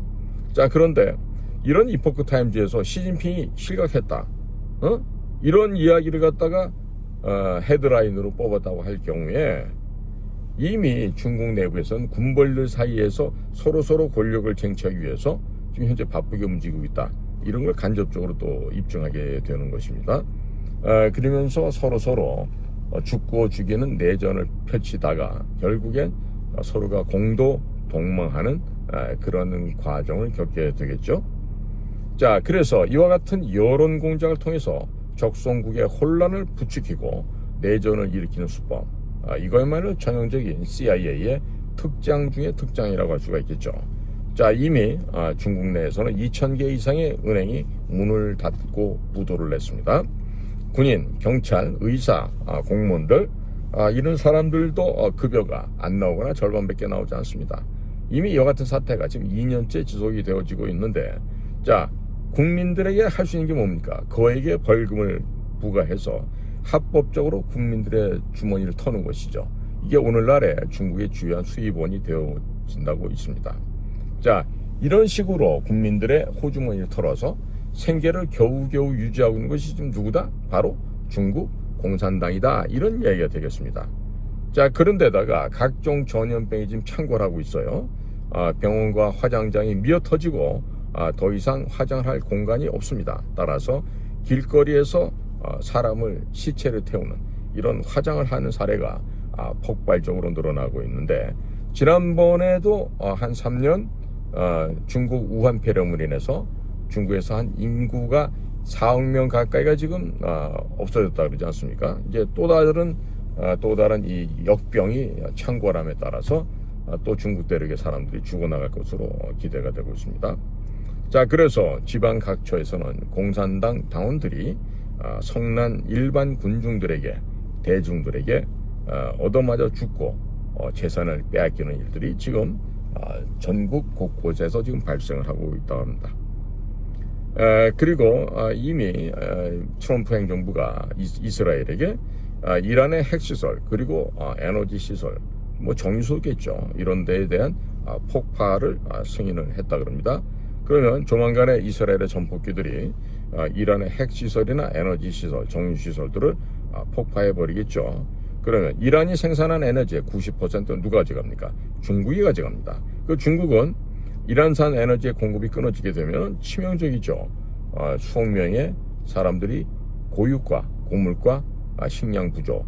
자, 그런데 이런 에포크 타임즈에서 시진핑이 실각했다, 이런 이야기를 갖다가 헤드라인으로 뽑았다고 할 경우에 이미 중국 내부에서는 군벌들 사이에서 서로 권력을 쟁취하기 위해서 지금 현재 바쁘게 움직이고 있다, 이런 걸 간접적으로 또 입증하게 되는 것입니다. 그러면서 서로 죽고 죽이는 내전을 펼치다가 결국엔 서로가 공도 동망하는 그런 과정을 겪게 되겠죠. 자, 그래서 이와 같은 여론 공작을 통해서 적성국의 혼란을 부추기고 내전을 일으키는 수법, 이거야말로 전형적인 CIA의 특장 중의 특장이라고 할 수가 있겠죠. 자, 이미 중국 내에서는 2,000개 이상의 은행이 문을 닫고 부도를 냈습니다. 군인, 경찰, 의사, 공무원들, 이런 사람들도 급여가 안 나오거나 절반밖에 나오지 않습니다. 이미 이와 같은 사태가 지금 2년째 지속이 되어지고 있는데, 자, 국민들에게 할 수 있는 게 뭡니까? 그에게 벌금을 부과해서 합법적으로 국민들의 주머니를 터는 것이죠. 이게 오늘날의 중국의 주요한 수입원이 되어진다고 있습니다. 자, 이런 식으로 국민들의 호주머니를 털어서 생계를 겨우겨우 유지하고 있는 것이 지금 누구다? 바로 중국 공산당이다, 이런 얘기가 되겠습니다. 자, 그런데다가 각종 전염병이 지금 창궐하고 있어요. 병원과 화장장이 미어터지고 더 이상 화장을 할 공간이 없습니다. 따라서 길거리에서 사람을 시체를 태우는 이런 화장을 하는 사례가 폭발적으로 늘어나고 있는데, 지난번에도 한 3년 중국 우한 폐렴으로 인해서 중국에서 한 인구가 4억 명 가까이가 지금 없어졌다 그러지 않습니까? 이제 또 다른 이 역병이 창궐함에 따라서 또 중국 대륙의 사람들이 죽어나갈 것으로 기대가 되고 있습니다. 자, 그래서 지방 각처에서는 공산당 당원들이 성난 일반 대중들에게 얻어맞아 죽고 재산을 빼앗기는 일들이 지금 전국 곳곳에서 지금 발생을 하고 있다고 합니다. 그리고 이미 트럼프 행정부가 이스라엘에게 이란의 핵시설, 그리고 에너지 시설, 뭐 정유소겠죠, 이런 데에 대한 폭파를 승인을 했다 그럽니다. 그러면 조만간에 이스라엘의 전폭기들이 이란의 핵시설이나 에너지시설, 정유시설들을 폭파해버리겠죠. 그러면 이란이 생산한 에너지의 90%는 누가 가져갑니까? 중국이 가져갑니다. 그 중국은 이란산 에너지의 공급이 끊어지게 되면 치명적이죠. 수억 명의 사람들이 고육과 고물과 식량 부족,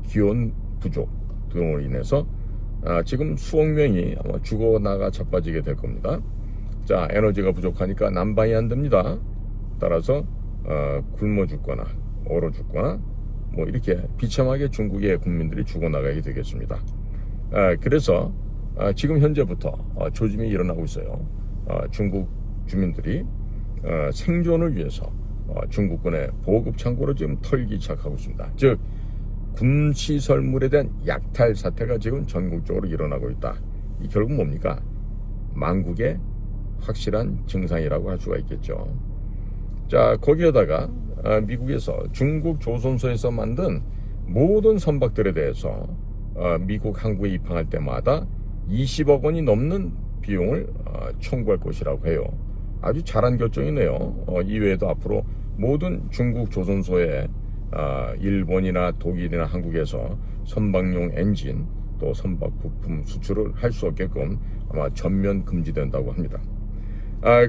기온 부족 등으로 인해서 지금 수억 명이 아마 죽어나가 자빠지게 될 겁니다. 자, 에너지가 부족하니까 난방이 안 됩니다. 따라서 굶어 죽거나 얼어 죽거나 뭐 이렇게 비참하게 중국의 국민들이 죽어나가게 되겠습니다. 그래서 지금 현재부터 조짐이 일어나고 있어요. 중국 주민들이 생존을 위해서 중국군의 보급 창고를 지금 털기 시작하고 있습니다. 즉 군시설물에 대한 약탈 사태가 지금 전국적으로 일어나고 있다. 이 결국 뭡니까? 망국의 확실한 증상이라고 할 수가 있겠죠. 자, 거기에다가 미국에서 중국 조선소에서 만든 모든 선박들에 대해서 미국 항구에 입항할 때마다 20억 원이 넘는 비용을 청구할 것이라고 해요. 아주 잘한 결정이네요. 이외에도 앞으로 모든 중국 조선소에 일본이나 독일이나 한국에서 선박용 엔진 또 선박 부품 수출을 할 수 없게끔 아마 전면 금지된다고 합니다.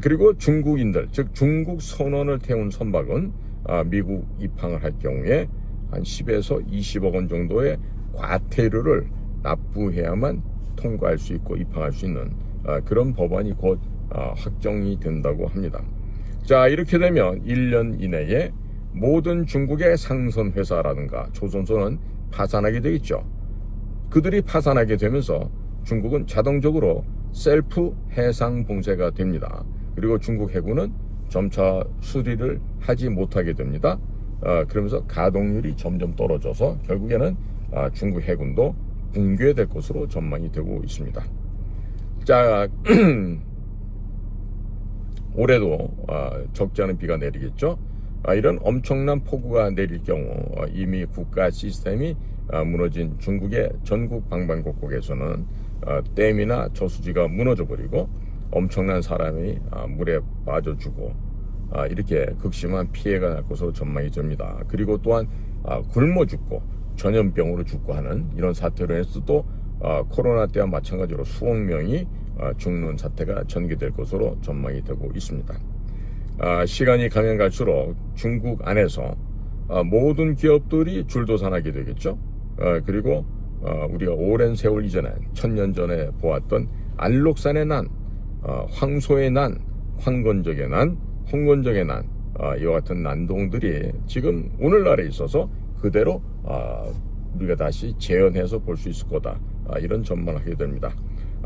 그리고 중국인들, 즉 중국 선원을 태운 선박은 미국 입항을 할 경우에 한 10에서 20억 원 정도의 과태료를 납부해야만 통과할 수 있고 입항할 수 있는 그런 법안이 곧 확정이 된다고 합니다. 자, 이렇게 되면 1년 이내에 모든 중국의 상선 회사라든가 조선소는 파산하게 되겠죠. 그들이 파산하게 되면서 중국은 자동적으로 셀프 해상 봉쇄가 됩니다. 그리고 중국 해군은 점차 수리를 하지 못하게 됩니다. 그러면서 가동률이 점점 떨어져서 결국에는 중국 해군도 붕괴될 것으로 전망이 되고 있습니다. 자, 올해도 적지 않은 비가 내리겠죠. 이런 엄청난 폭우가 내릴 경우 이미 국가 시스템이 무너진 중국의 전국 방방곡곡에서는 댐이나 저수지가 무너져 버리고 엄청난 사람이 물에 빠져 죽고 이렇게 극심한 피해가 날 것으로 전망이 됩니다. 그리고 또한 굶어 죽고 전염병으로 죽고 하는 이런 사태로 해서 또 코로나 때와 마찬가지로 수억 명이 죽는 사태가 전개될 것으로 전망이 되고 있습니다. 시간이 가면 갈수록 중국 안에서 모든 기업들이 줄도산하게 되겠죠. 그리고 우리가 오랜 세월 이전에 1000년 전에 보았던 안록산의 난, 황소의 난, 황건적의 난, 홍건적의 난, 이와 같은 난동들이 지금 오늘날에 있어서 그대로 우리가 다시 재현해서 볼 수 있을 거다. 이런 전망을 하게 됩니다.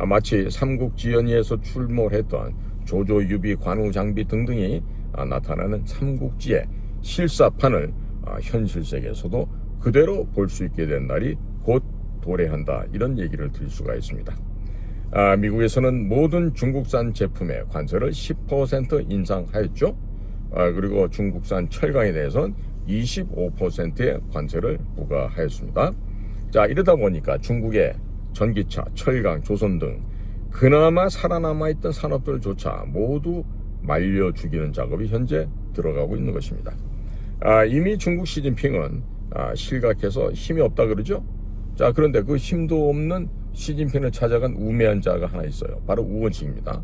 마치 삼국지연의에서 출몰했던 조조, 유비, 관우, 장비 등등이 나타나는 삼국지의 실사판을 현실 세계에서도 그대로 볼 수 있게 된 날이 곧 도래한다. 이런 얘기를 드릴 수가 있습니다. 미국에서는 모든 중국산 제품에 관세를 10% 인상하였죠. 그리고 중국산 철강에 대해서는 25%의 관세를 부과하였습니다. 자, 이러다 보니까 중국의 전기차, 철강, 조선 등 그나마 살아남아있던 산업들조차 모두 말려 죽이는 작업이 현재 들어가고 있는 것입니다. 이미 중국 시진핑은 실각해서 힘이 없다 그러죠. 자, 그런데 그 힘도 없는 시진핑을 찾아간 우매한 자가 하나 있어요. 바로 우원식입니다.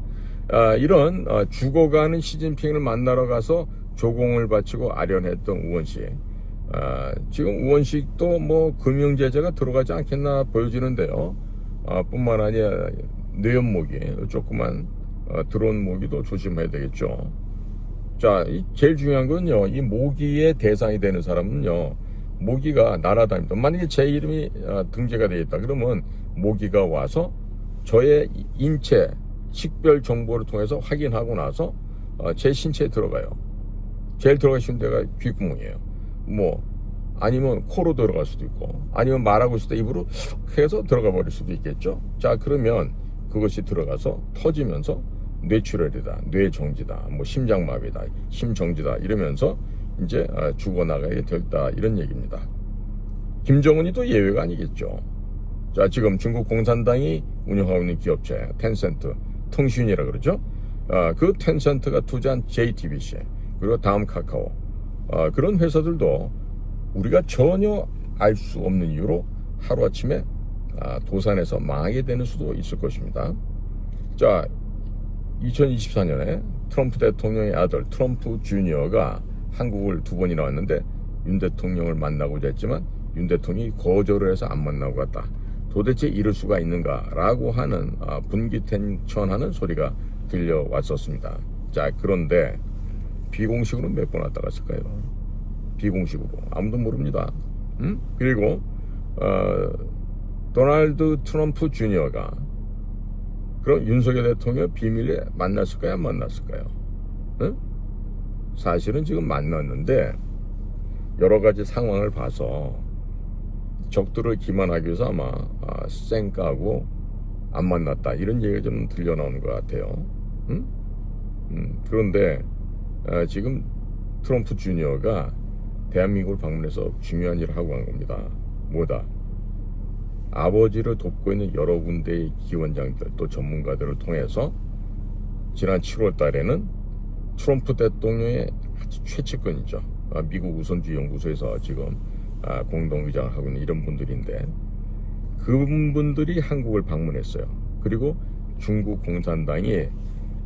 이런 죽어가는 시진핑을 만나러 가서 조공을 바치고 아련했던 우원식. 지금 우원식도 뭐 금융제재가 들어가지 않겠나 보여지는데요. 뿐만 아니라 뇌연모기, 조그만 드론 모기도 조심해야 되겠죠. 자, 제일 중요한 건요, 이 모기의 대상이 되는 사람은요, 모기가 날아다닙니다. 만약에 제 이름이 등재가 되어 있다 그러면 모기가 와서 저의 인체 식별 정보를 통해서 확인하고 나서 제 신체에 들어가요. 제일 들어가시는 데가 귓구멍이에요. 뭐 아니면 코로 들어갈 수도 있고, 아니면 말하고 있을 때 입으로 해서 들어가 버릴 수도 있겠죠. 자, 그러면 그것이 들어가서 터지면서 뇌출혈이다, 뇌정지다, 뭐 심장마비다, 심정지다 이러면서 이제 죽어나가게 됐다, 이런 얘기입니다. 김정은이 또 예외가 아니겠죠. 자, 지금 중국 공산당이 운영하고 있는 기업체 텐센트, 통신이라 그러죠. 그 텐센트가 투자한 JTBC, 그리고 다음 카카오, 그런 회사들도 우리가 전혀 알 수 없는 이유로 하루아침에 도산에서 망하게 되는 수도 있을 것입니다. 자, 2024년에 트럼프 대통령의 아들 트럼프 주니어가 한국을 2번이나 왔는데 윤 대통령을 만나고자 했지만 윤 대통령이 거절을 해서 안 만나고 갔다. 도대체 이럴 수가 있는가 라고 하는 분기탱천하는 소리가 들려왔었습니다. 자, 그런데 비공식으로 몇 번 왔다 갔을까요? 비공식으로 아무도 모릅니다. 그리고 도널드 트럼프 주니어가 그럼 윤석열 대통령 비밀리에 만났을까요? 안 만났을까요? 사실은 지금 만났는데 여러 가지 상황을 봐서 적들을 기만하기 위해서 아마 쌩까고 안 만났다 이런 얘기가 좀 들려나오는 것 같아요. 그런데 지금 트럼프 주니어가 대한민국을 방문해서 중요한 일을 하고 간 겁니다. 뭐다? 아버지를 돕고 있는 여러 군데의 기원장들 또 전문가들을 통해서 지난 7월 달에는 트럼프 대통령의 최측근이죠. 미국 우선주의 연구소에서 지금 공동의장을 하고 있는 이런 분들인데 그분들이 한국을 방문했어요. 그리고 중국 공산당이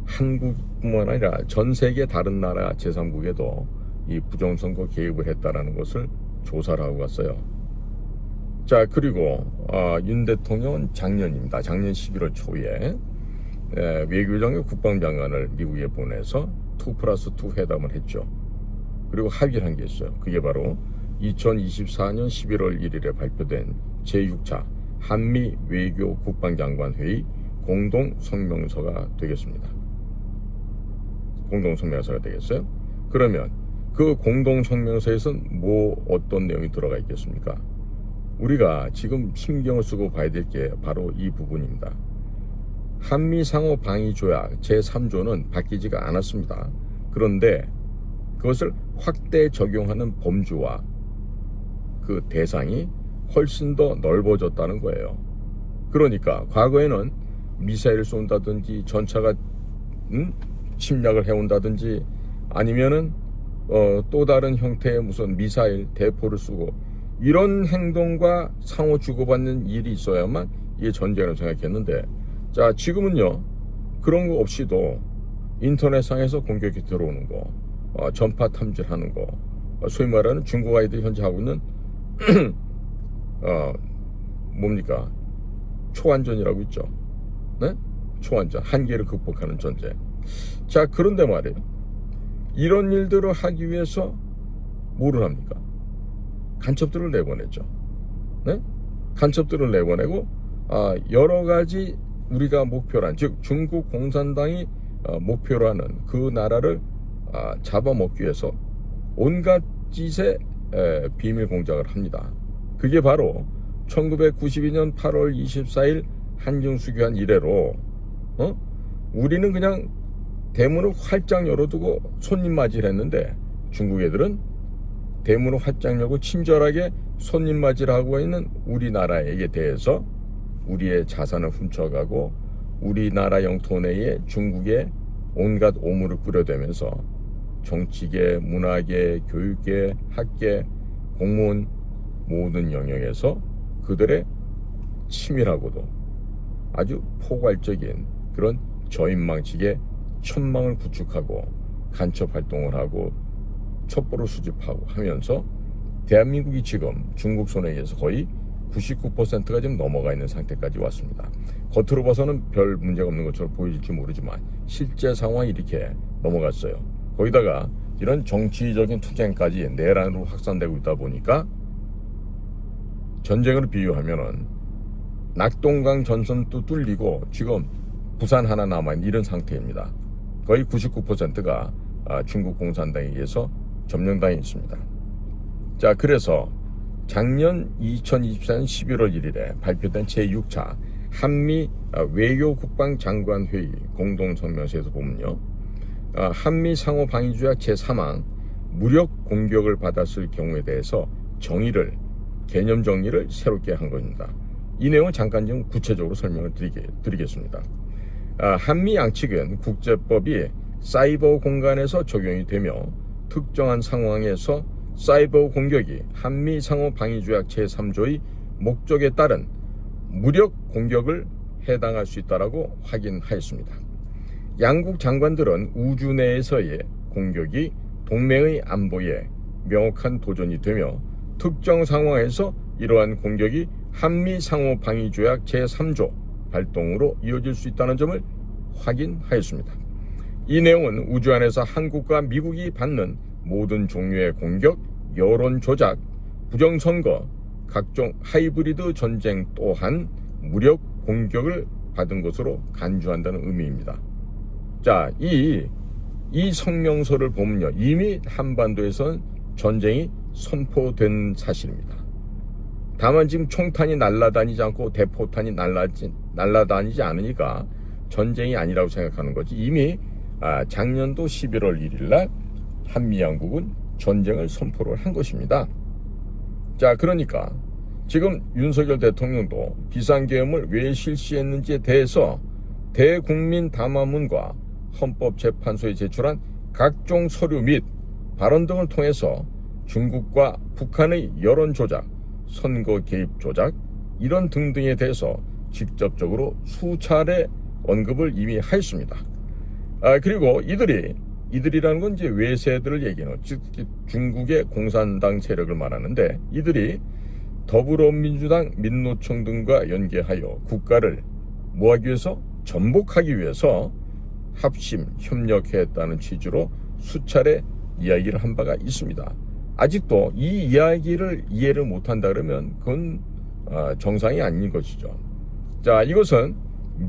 한국뿐만 아니라 전 세계 다른 나라 제3국에도 이 부정선거 개입을 했다라는 것을 조사를 하고 갔어요. 자, 그리고 윤 대통령은 작년입니다. 작년 11월 초에 외교장관 국방장관을 미국에 보내서 2+2 회담을 했죠. 그리고 합의를 한 게 있어요. 그게 바로 2024년 11월 1일에 발표된 제6차 한미 외교 국방장관 회의 공동성명서가 되겠습니다. 공동성명서가 되겠어요? 그러면 그 공동성명서에서는 어떤 내용이 들어가 있겠습니까? 우리가 지금 신경을 쓰고 봐야 될 게 바로 이 부분입니다. 한미상호방위조약 제3조는 바뀌지가 않았습니다. 그런데 그것을 확대 적용하는 범주와 그 대상이 훨씬 더 넓어졌다는 거예요. 그러니까 과거에는 미사일을 쏜다든지 전차가 침략을 해온다든지 아니면은 또 다른 형태의 무슨 미사일 대포를 쏘고 이런 행동과 상호 주고받는 일이 있어야만 이게 전쟁을 생각했는데 자 지금은요 그런 거 없이도 인터넷상에서 공격이 들어오는 거 전파 탐지하는 거 소위 말하는 중국 아이들이 현재 하고 있는 뭡니까 초안전이라고 있죠. 네? 초안전 한계를 극복하는 전쟁. 자 그런데 말이에요 이런 일들을 하기 위해서 뭐를 합니까? 간첩들을 내보내죠. 네? 간첩들을 내보내고 여러 가지 우리가 목표로 한 즉 중국 공산당이 목표로 하는 그 나라를 잡아먹기 위해서 온갖 짓의 비밀 공작을 합니다. 그게 바로 1992년 8월 24일 한중수교한 이래로 우리는 그냥 대문을 활짝 열어두고 손님 맞이를 했는데 중국 애들은 대문을 활짝 열고 친절하게 손님 맞이를 하고 있는 우리나라에 대해서 우리의 자산을 훔쳐가고 우리나라 영토 내에 중국의 온갖 오물을 뿌려대면서 정치계, 문화계, 교육계, 학계, 공무원 모든 영역에서 그들의 치밀하고도 아주 포괄적인 그런 저인망측의 천망을 구축하고 간첩 활동을 하고 첩보를 수집하고 하면서 대한민국이 지금 중국 손에 의해서 거의 99%가 지금 넘어가 있는 상태까지 왔습니다. 겉으로 봐서는 별 문제가 없는 것처럼 보일지 모르지만 실제 상황이 이렇게 넘어갔어요. 거기다가 이런 정치적인 투쟁까지 내란으로 확산되고 있다 보니까 전쟁으로 비유하면은 낙동강 전선도 뚫리고 지금 부산 하나 남아있는 이런 상태입니다. 거의 99%가 중국 공산당에 의해서 점령당해 있습니다. 자, 그래서 작년 2024년 11월 1일에 발표된 제6차 한미 외교국방장관회의 공동성명서에서 보면요. 한미 상호방위조약 제3항 무력 공격을 받았을 경우에 대해서 개념 정의를 새롭게 한 겁니다. 이 내용을 잠깐 좀 구체적으로 설명을 드리겠습니다. 한미 양측은 국제법이 사이버 공간에서 적용이 되며 특정한 상황에서 사이버 공격이 한미 상호 방위조약 제3조의 목적에 따른 무력 공격을 해당할 수 있다라고 확인하였습니다. 양국 장관들은 우주 내에서의 공격이 동맹의 안보에 명확한 도전이 되며 특정 상황에서 이러한 공격이 한미 상호 방위조약 제3조 발동으로 이어질 수 있다는 점을 확인하였습니다. 이 내용은 우주 안에서 한국과 미국이 받는 모든 종류의 공격, 여론 조작, 부정선거, 각종 하이브리드 전쟁 또한 무력 공격을 받은 것으로 간주한다는 의미입니다. 자, 이 성명서를 보면요, 이미 한반도에선 전쟁이 선포된 사실입니다. 다만 지금 총탄이 날아다니지 않고 대포탄이 날아다니지 않으니까 전쟁이 아니라고 생각하는 거지, 이미 작년도 11월 1일 날 한미양국은 전쟁을 선포를 한 것입니다. 자, 그러니까 지금 윤석열 대통령도 비상계엄을 왜 실시했는지에 대해서 대국민 담화문과 헌법재판소에 제출한 각종 서류 및 발언 등을 통해서 중국과 북한의 여론 조작, 선거 개입 조작 이런 등등에 대해서 직접적으로 수차례 언급을 이미 하였습니다. 그리고 이들이라는 건 이제 외세들을 얘기하는, 즉 중국의 공산당 세력을 말하는데, 이들이 더불어민주당, 민노총 등과 연계하여 국가를 뭐하기 위해서? 전복하기 위해서 합심, 협력했다는 취지로 수차례 이야기를 한 바가 있습니다. 아직도 이 이야기를 이해를 못한다 그러면 그건 정상이 아닌 것이죠. 자, 이것은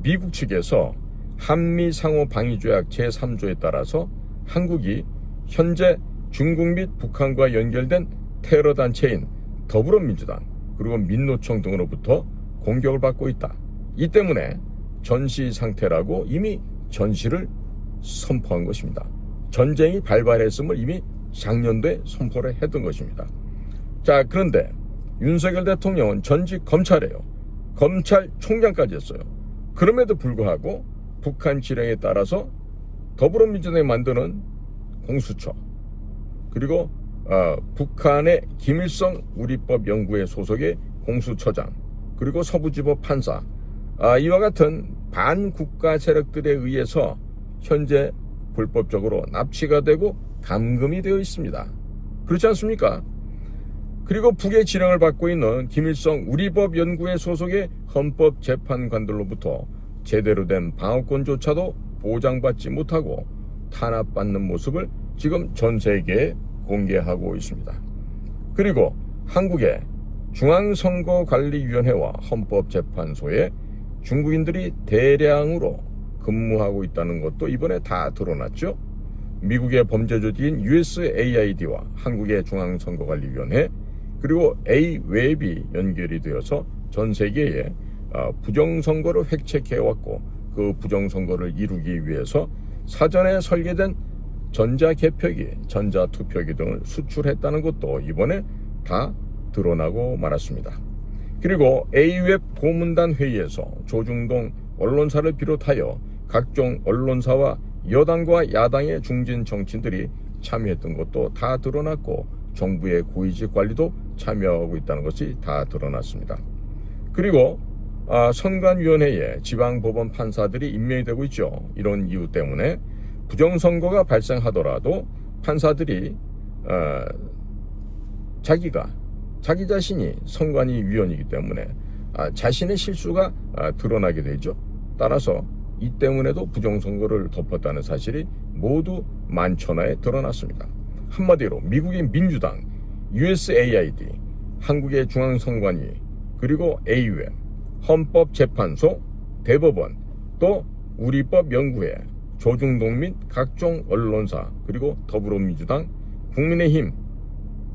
미국 측에서 한미 상호 방위조약 제3조에 따라서 한국이 현재 중국 및 북한과 연결된 테러 단체인 더불어민주당 그리고 민노총 등으로부터 공격을 받고 있다. 이 때문에 전시 상태라고 이미 전시를 선포한 것입니다. 전쟁이 발발했음을 이미 작년도에 선포를 했던 것입니다. 자, 그런데 윤석열 대통령은 전직 검찰이에요. 검찰총장까지 했어요. 그럼에도 불구하고 북한 지령에 따라서 더불어민주당이 만드는 공수처, 그리고 북한의 김일성 우리법 연구회 소속의 공수처장, 그리고 서부지법 판사, 이와 같은 반국가 세력들에 의해서 현재 불법적으로 납치가 되고 감금이 되어 있습니다. 그렇지 않습니까? 그리고 북의 지령을 받고 있는 김일성 우리법 연구회 소속의 헌법재판관들로부터 제대로 된 방어권조차도 보장받지 못하고 탄압받는 모습을 지금 전 세계에 공개하고 있습니다. 그리고 한국의 중앙선거관리위원회와 헌법재판소에 중국인들이 대량으로 근무하고 있다는 것도 이번에 다 드러났죠. 미국의 범죄조직인 USAID와 한국의 중앙선거관리위원회 그리고 A웹이 연결이 되어서 전 세계에 부정선거를 획책해왔고, 그 부정선거를 이루기 위해서 사전에 설계된 전자개표기, 전자투표기 등을 수출했다는 것도 이번에 다 드러나고 말았습니다. 그리고 A웹 고문단 회의에서 조중동 언론사를 비롯하여 각종 언론사와 여당과 야당의 중진 정치인들이 참여했던 것도 다 드러났고, 정부의 고위직 관리도 참여하고 있다는 것이 다 드러났습니다. 그리고 선관위원회에 지방법원 판사들이 임명이 되고 있죠. 이런 이유 때문에 부정선거가 발생하더라도 판사들이 자기 자신이 선관위 위원이기 때문에 자신의 실수가 드러나게 되죠. 따라서 이 때문에도 부정선거를 덮었다는 사실이 모두 만천하에 드러났습니다. 한마디로 미국의 민주당, USAID, 한국의 중앙선관위, 그리고 A웹, 헌법재판소, 대법원, 또 우리법연구회, 조중동 및 각종 언론사, 그리고 더불어민주당, 국민의힘,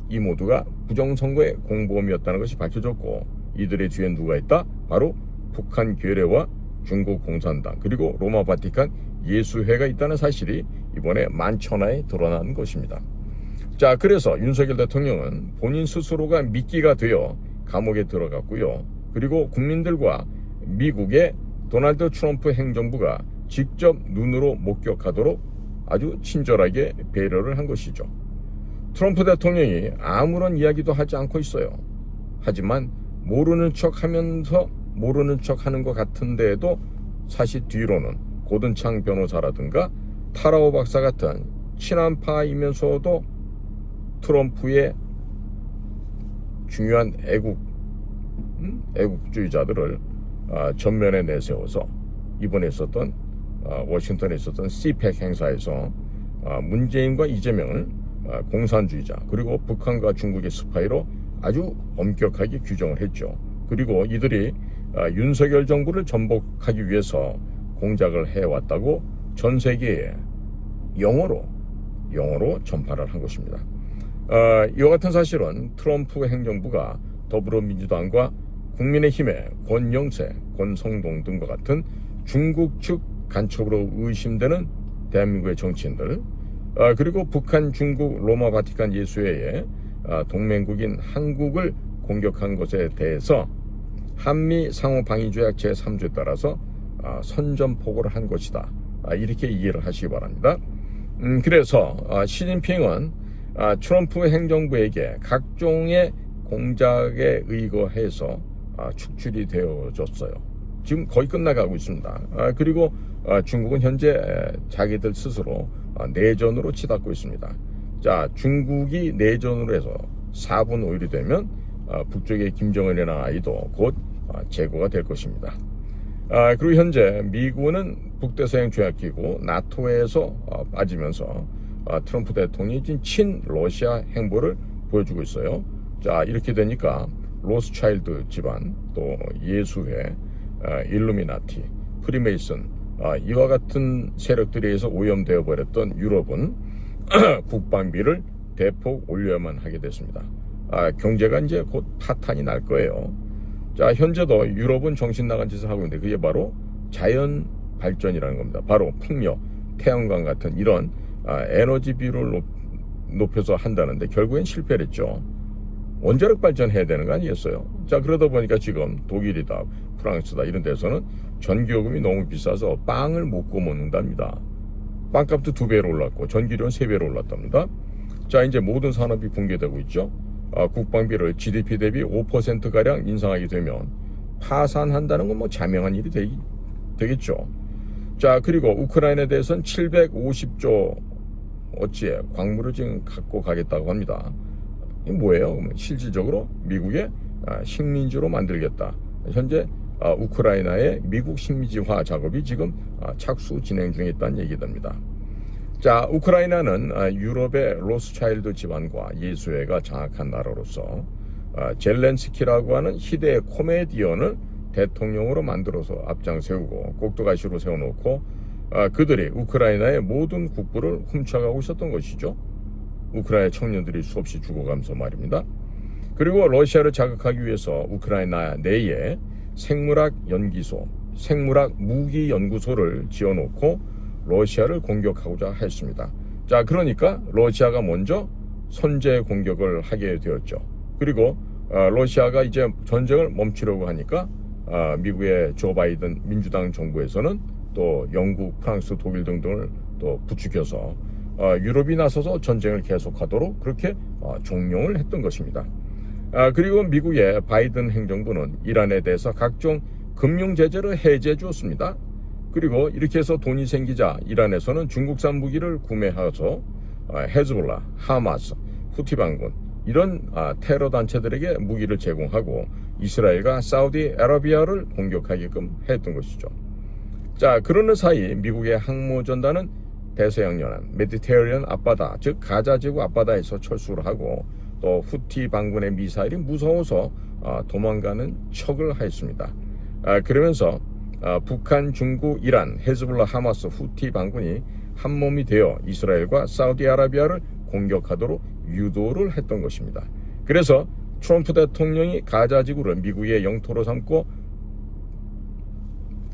이 모두가 부정선거의 공범이었다는 것이 밝혀졌고, 이들의 뒤에 누가 있다? 바로 북한 괴뢰와 중국 공산당, 그리고 로마 바티칸 예수회가 있다는 사실이 이번에 만천하에 드러난 것입니다. 자, 그래서 윤석열 대통령은 본인 스스로가 미끼가 되어 감옥에 들어갔고요. 그리고 국민들과 미국의 도널드 트럼프 행정부가 직접 눈으로 목격하도록 아주 친절하게 배려를 한 것이죠. 트럼프 대통령이 아무런 이야기도 하지 않고 있어요. 하지만 모르는 척 하면서 모르는 척 하는 것 같은데도 사실 뒤로는 고든창 변호사라든가 타라오 박사 같은 친한파이면서도 트럼프의 중요한 애국주의자들을 전면에 내세워서 이번에 있었던 워싱턴에 있었던 CPEC 행사에서 문재인과 이재명을 공산주의자 그리고 북한과 중국의 스파이로 아주 엄격하게 규정을 했죠. 그리고 이들이 윤석열 정부를 전복하기 위해서 공작을 해왔다고 전 세계에 영어로 전파를 한 것입니다. 이와 같은 사실은 트럼프 행정부가 더불어민주당과 국민의힘의 권영세, 권성동 등과 같은 중국 측 간첩으로 의심되는 대한민국의 정치인들, 그리고 북한, 중국, 로마 바티칸 예수회의 동맹국인 한국을 공격한 것에 대해서 한미 상호 방위 조약 제3조에 따라서 선전포고를 한 것이다. 이렇게 이해를 하시기 바랍니다. 그래서 시진핑은 트럼프 행정부에게 각종의 공작에 의거해서 축출이 되어졌어요. 지금 거의 끝나가고 있습니다. 그리고 중국은 현재 자기들 스스로 내전으로 치닫고 있습니다. 자, 중국이 내전으로 해서 4분 5일이 되면 북쪽의 김정은이라는 아이도 곧 제거가 될 것입니다. 그리고 현재 미국은 북대서양 조약기구 나토에서 빠지면서 트럼프 대통령이 친 러시아 행보를 보여주고 있어요. 자, 이렇게 되니까 로스차일드 집안, 또 예수회, 일루미나티, 프리메이슨, 이와 같은 세력들에 의해서 오염되어 버렸던 유럽은 국방비를 대폭 올려야만 하게 됐습니다. 경제가 이제 곧 파탄이 날 거예요. 자, 현재도 유럽은 정신 나간 짓을 하고 있는데 그게 바로 자연 발전이라는 겁니다. 바로 풍력, 태양광 같은 이런 에너지 비율을 높여서 한다는데 결국엔 실패를 했죠. 원자력 발전해야 되는 거 아니겠어요? 자, 그러다 보니까 지금 독일이다, 프랑스다 이런 데서는 전기요금이 너무 비싸서 빵을 못 구워 먹는답니다. 빵값도 2배로 올랐고 전기료는 3배로 올랐답니다. 자, 이제 모든 산업이 붕괴되고 있죠. 국방비를 GDP 대비 5%가량 인상하게 되면 파산한다는 건 뭐 자명한 일이 되겠죠. 자, 그리고 우크라이나에 대해서는 750조 어치의 광물을 지금 갖고 가겠다고 합니다. 이게 뭐예요? 실질적으로 미국의 식민지로 만들겠다. 현재 우크라이나의 미국 식민지화 작업이 지금 착수 진행 중에 있다는 얘기됩니다. 자, 우크라이나는 유럽의 로스차일드 집안과 예수회가 장악한 나라로서 젤렌스키라고 하는 희대의 코미디언을 대통령으로 만들어서 앞장세우고 꼭두가시로 세워놓고 그들이 우크라이나의 모든 국부를 훔쳐가고 있었던 것이죠. 우크라이나 청년들이 수없이 죽어가면서 말입니다. 그리고 러시아를 자극하기 위해서 우크라이나 내에 생물학 연기소, 생물학 무기 연구소를 지어놓고 러시아를 공격하고자 했습니다. 자, 그러니까 러시아가 먼저 선제 공격을 하게 되었죠. 그리고 러시아가 이제 전쟁을 멈추려고 하니까 미국의 조 바이든 민주당 정부에서는 또 영국, 프랑스, 독일 등등을 또 부추겨서 유럽이 나서서 전쟁을 계속하도록 그렇게 종용을 했던 것입니다. 그리고 미국의 바이든 행정부는 이란에 대해서 각종 금융 제재를 해제해 주었습니다. 그리고 이렇게 해서 돈이 생기자 이란에서는 중국산 무기를 구매해서 헤즈볼라, 하마스, 후티 반군 이런 테러 단체들에게 무기를 제공하고 이스라엘과 사우디아라비아를 공격하게끔 했던 것이죠. 자, 그러는 사이 미국의 항모전단은 대서양연안, 메디테리언 앞바다, 즉 가자지구 앞바다에서 철수를 하고 또 후티 반군의 미사일이 무서워서 도망가는 척을 하였습니다. 그러면서 북한, 중국, 이란, 헤즈볼라, 하마스, 후티 반군이 한 몸이 되어 이스라엘과 사우디아라비아를 공격하도록 유도를 했던 것입니다. 그래서 트럼프 대통령이 가자지구를 미국의 영토로 삼고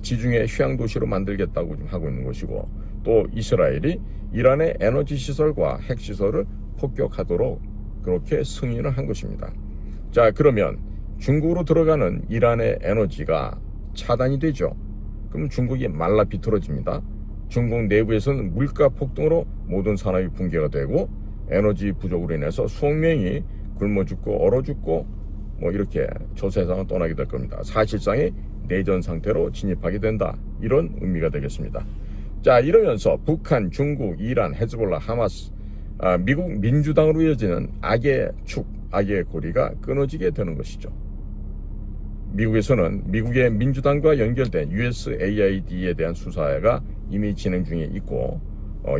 지중해 휴양도시로 만들겠다고 지금 하고 있는 것이고 또 이스라엘이 이란의 에너지 시설과 핵시설을 폭격하도록 그렇게 승인을 한 것입니다. 자, 그러면 중국으로 들어가는 이란의 에너지가 차단이 되죠. 그럼 중국이 말라 비틀어집니다. 중국 내부에서는 물가 폭등으로 모든 산업이 붕괴가 되고 에너지 부족으로 인해서 수억 명이 굶어 죽고 얼어 죽고 뭐 이렇게 저 세상을 떠나게 될 겁니다. 사실상의 내전 상태로 진입하게 된다. 이런 의미가 되겠습니다. 자, 이러면서 북한, 중국, 이란, 헤즈볼라, 하마스, 미국 민주당으로 이어지는 악의 축, 악의 고리가 끊어지게 되는 것이죠. 미국에서는 미국의 민주당과 연결된 USAID에 대한 수사가 이미 진행 중에 있고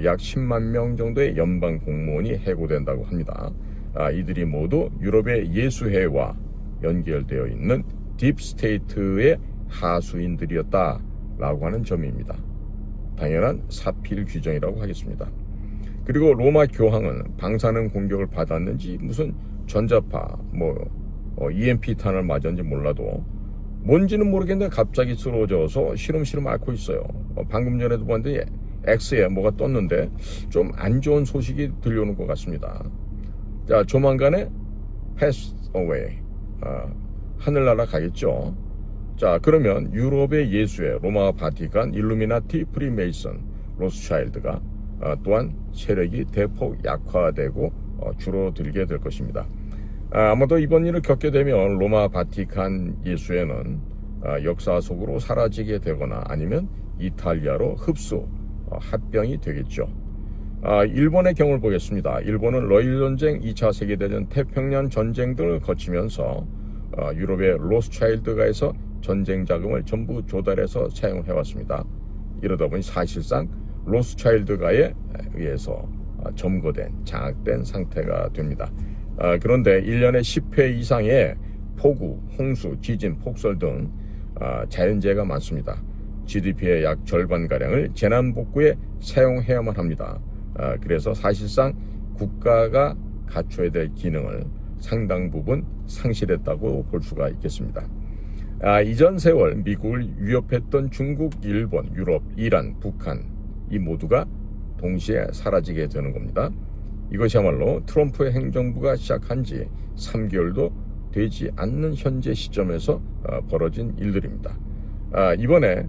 약 10만 명 정도의 연방 공무원이 해고된다고 합니다. 이들이 모두 유럽의 예수회와 연결되어 있는 딥스테이트의 하수인들이었다라고 하는 점입니다. 당연한 사필 규정이라고 하겠습니다. 그리고 로마 교황은 방사능 공격을 받았는지 무슨 전자파 EMP 탄을 맞았는지 몰라도 뭔지는 모르겠는데 갑자기 쓰러져서 시름시름 앓고 있어요. 방금 전에도 봤는데 X에 뭐가 떴는데 좀 안 좋은 소식이 들려오는 것 같습니다. 자, 조만간에 pass away, 하늘나라 가겠죠. 자, 그러면 유럽의 예수회, 로마 바티칸, 일루미나티, 프리메이슨, 로스차일드가 또한 세력이 대폭 약화되고 줄어들게 될 것입니다. 아마도 이번 일을 겪게 되면 로마 바티칸 예수회는 역사 속으로 사라지게 되거나 아니면 이탈리아로 흡수, 합병이 되겠죠. 일본의 경우를 보겠습니다. 일본은 러일 전쟁, 2차 세계대전, 태평양 전쟁 등을 거치면서 유럽의 로스차일드가에서 전쟁 자금을 전부 조달해서 사용을 해왔습니다. 이러다 보니 사실상 로스차일드가에 의해서 점거된, 장악된 상태가 됩니다. 그런데 1년에 10회 이상의 폭우, 홍수, 지진, 폭설 등 자연재해가 많습니다. GDP의 약 절반가량을 재난복구에 사용해야만 합니다. 그래서 사실상 국가가 갖춰야 될 기능을 상당 부분 상실했다고 볼 수가 있겠습니다. 이전 세월 미국을 위협했던 중국, 일본, 유럽, 이란, 북한 이 모두가 동시에 사라지게 되는 겁니다. 이것이야말로 트럼프의 행정부가 시작한 지 3개월도 되지 않는 현재 시점에서 벌어진 일들입니다. 이번에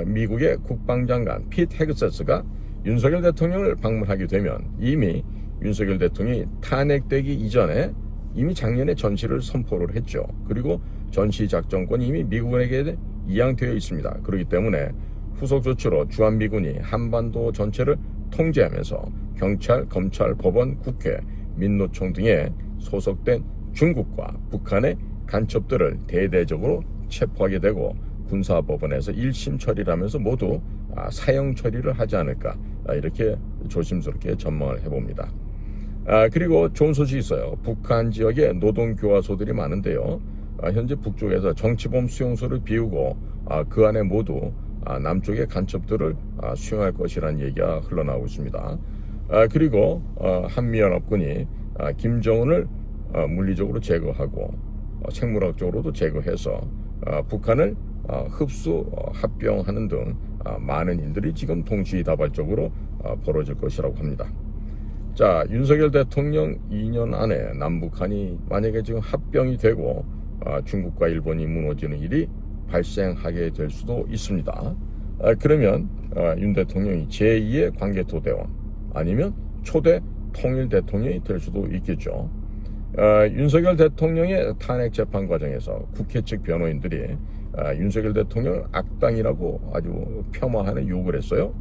미국의 국방장관 피트 헤그세스가 윤석열 대통령을 방문하게 되면 이미 윤석열 대통령이 탄핵되기 이전에 이미 작년에 전시를 선포를 했죠. 그리고 전시 작전권이 이미 미국에게 이양되어 있습니다. 그렇기 때문에 후속 조치로 주한미군이 한반도 전체를 통제하면서 경찰, 검찰, 법원, 국회, 민노총 등에 소속된 중국과 북한의 간첩들을 대대적으로 체포하게 되고 군사법원에서 1심 처리를 하면서 모두 사형 처리를 하지 않을까 이렇게 조심스럽게 전망을 해봅니다. 그리고 좋은 소식이 있어요. 북한 지역에 노동교화소들이 많은데요. 현재 북쪽에서 정치범 수용소를 비우고 그 안에 모두 남쪽의 간첩들을 수용할 것이라는 얘기가 흘러나오고 있습니다. 그리고 한미연합군이 김정은을 물리적으로 제거하고 생물학적으로도 제거해서 북한을 흡수, 합병하는 등 많은 일들이 지금 동시다발적으로 벌어질 것이라고 합니다. 자, 윤석열 대통령 2년 안에 남북한이 만약에 지금 합병이 되고 중국과 일본이 무너지는 일이 발생하게 될 수도 있습니다. 그러면 윤 대통령이 제2의 관계토대원 아니면 초대 통일 대통령이 될 수도 있겠죠. 윤석열 대통령의 탄핵 재판 과정에서 국회 측 변호인들이 윤석열 대통령을 악당이라고 아주 폄하하는 욕을 했어요.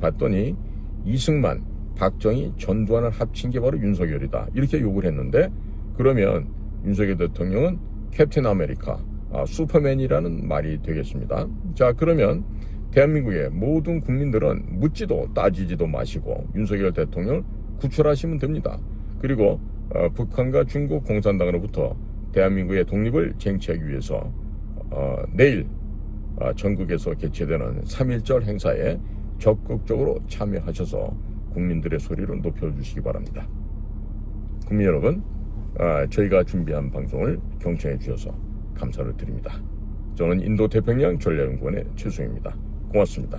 봤더니 이승만, 박정희, 전두환을 합친 게 바로 윤석열이다 이렇게 욕을 했는데, 그러면 윤석열 대통령은 캡틴 아메리카, 슈퍼맨이라는 말이 되겠습니다. 자, 그러면 대한민국의 모든 국민들은 묻지도 따지지도 마시고 윤석열 대통령을 구출하시면 됩니다. 그리고 북한과 중국 공산당으로부터 대한민국의 독립을 쟁취하기 위해서 내일 전국에서 개최되는 3.1절 행사에 적극적으로 참여하셔서 국민들의 소리를 높여주시기 바랍니다. 국민 여러분, 저희가 준비한 방송을 경청해 주셔서 감사를 드립니다. 저는 인도태평양 전략연구원의 최수영입니다. 고맙습니다.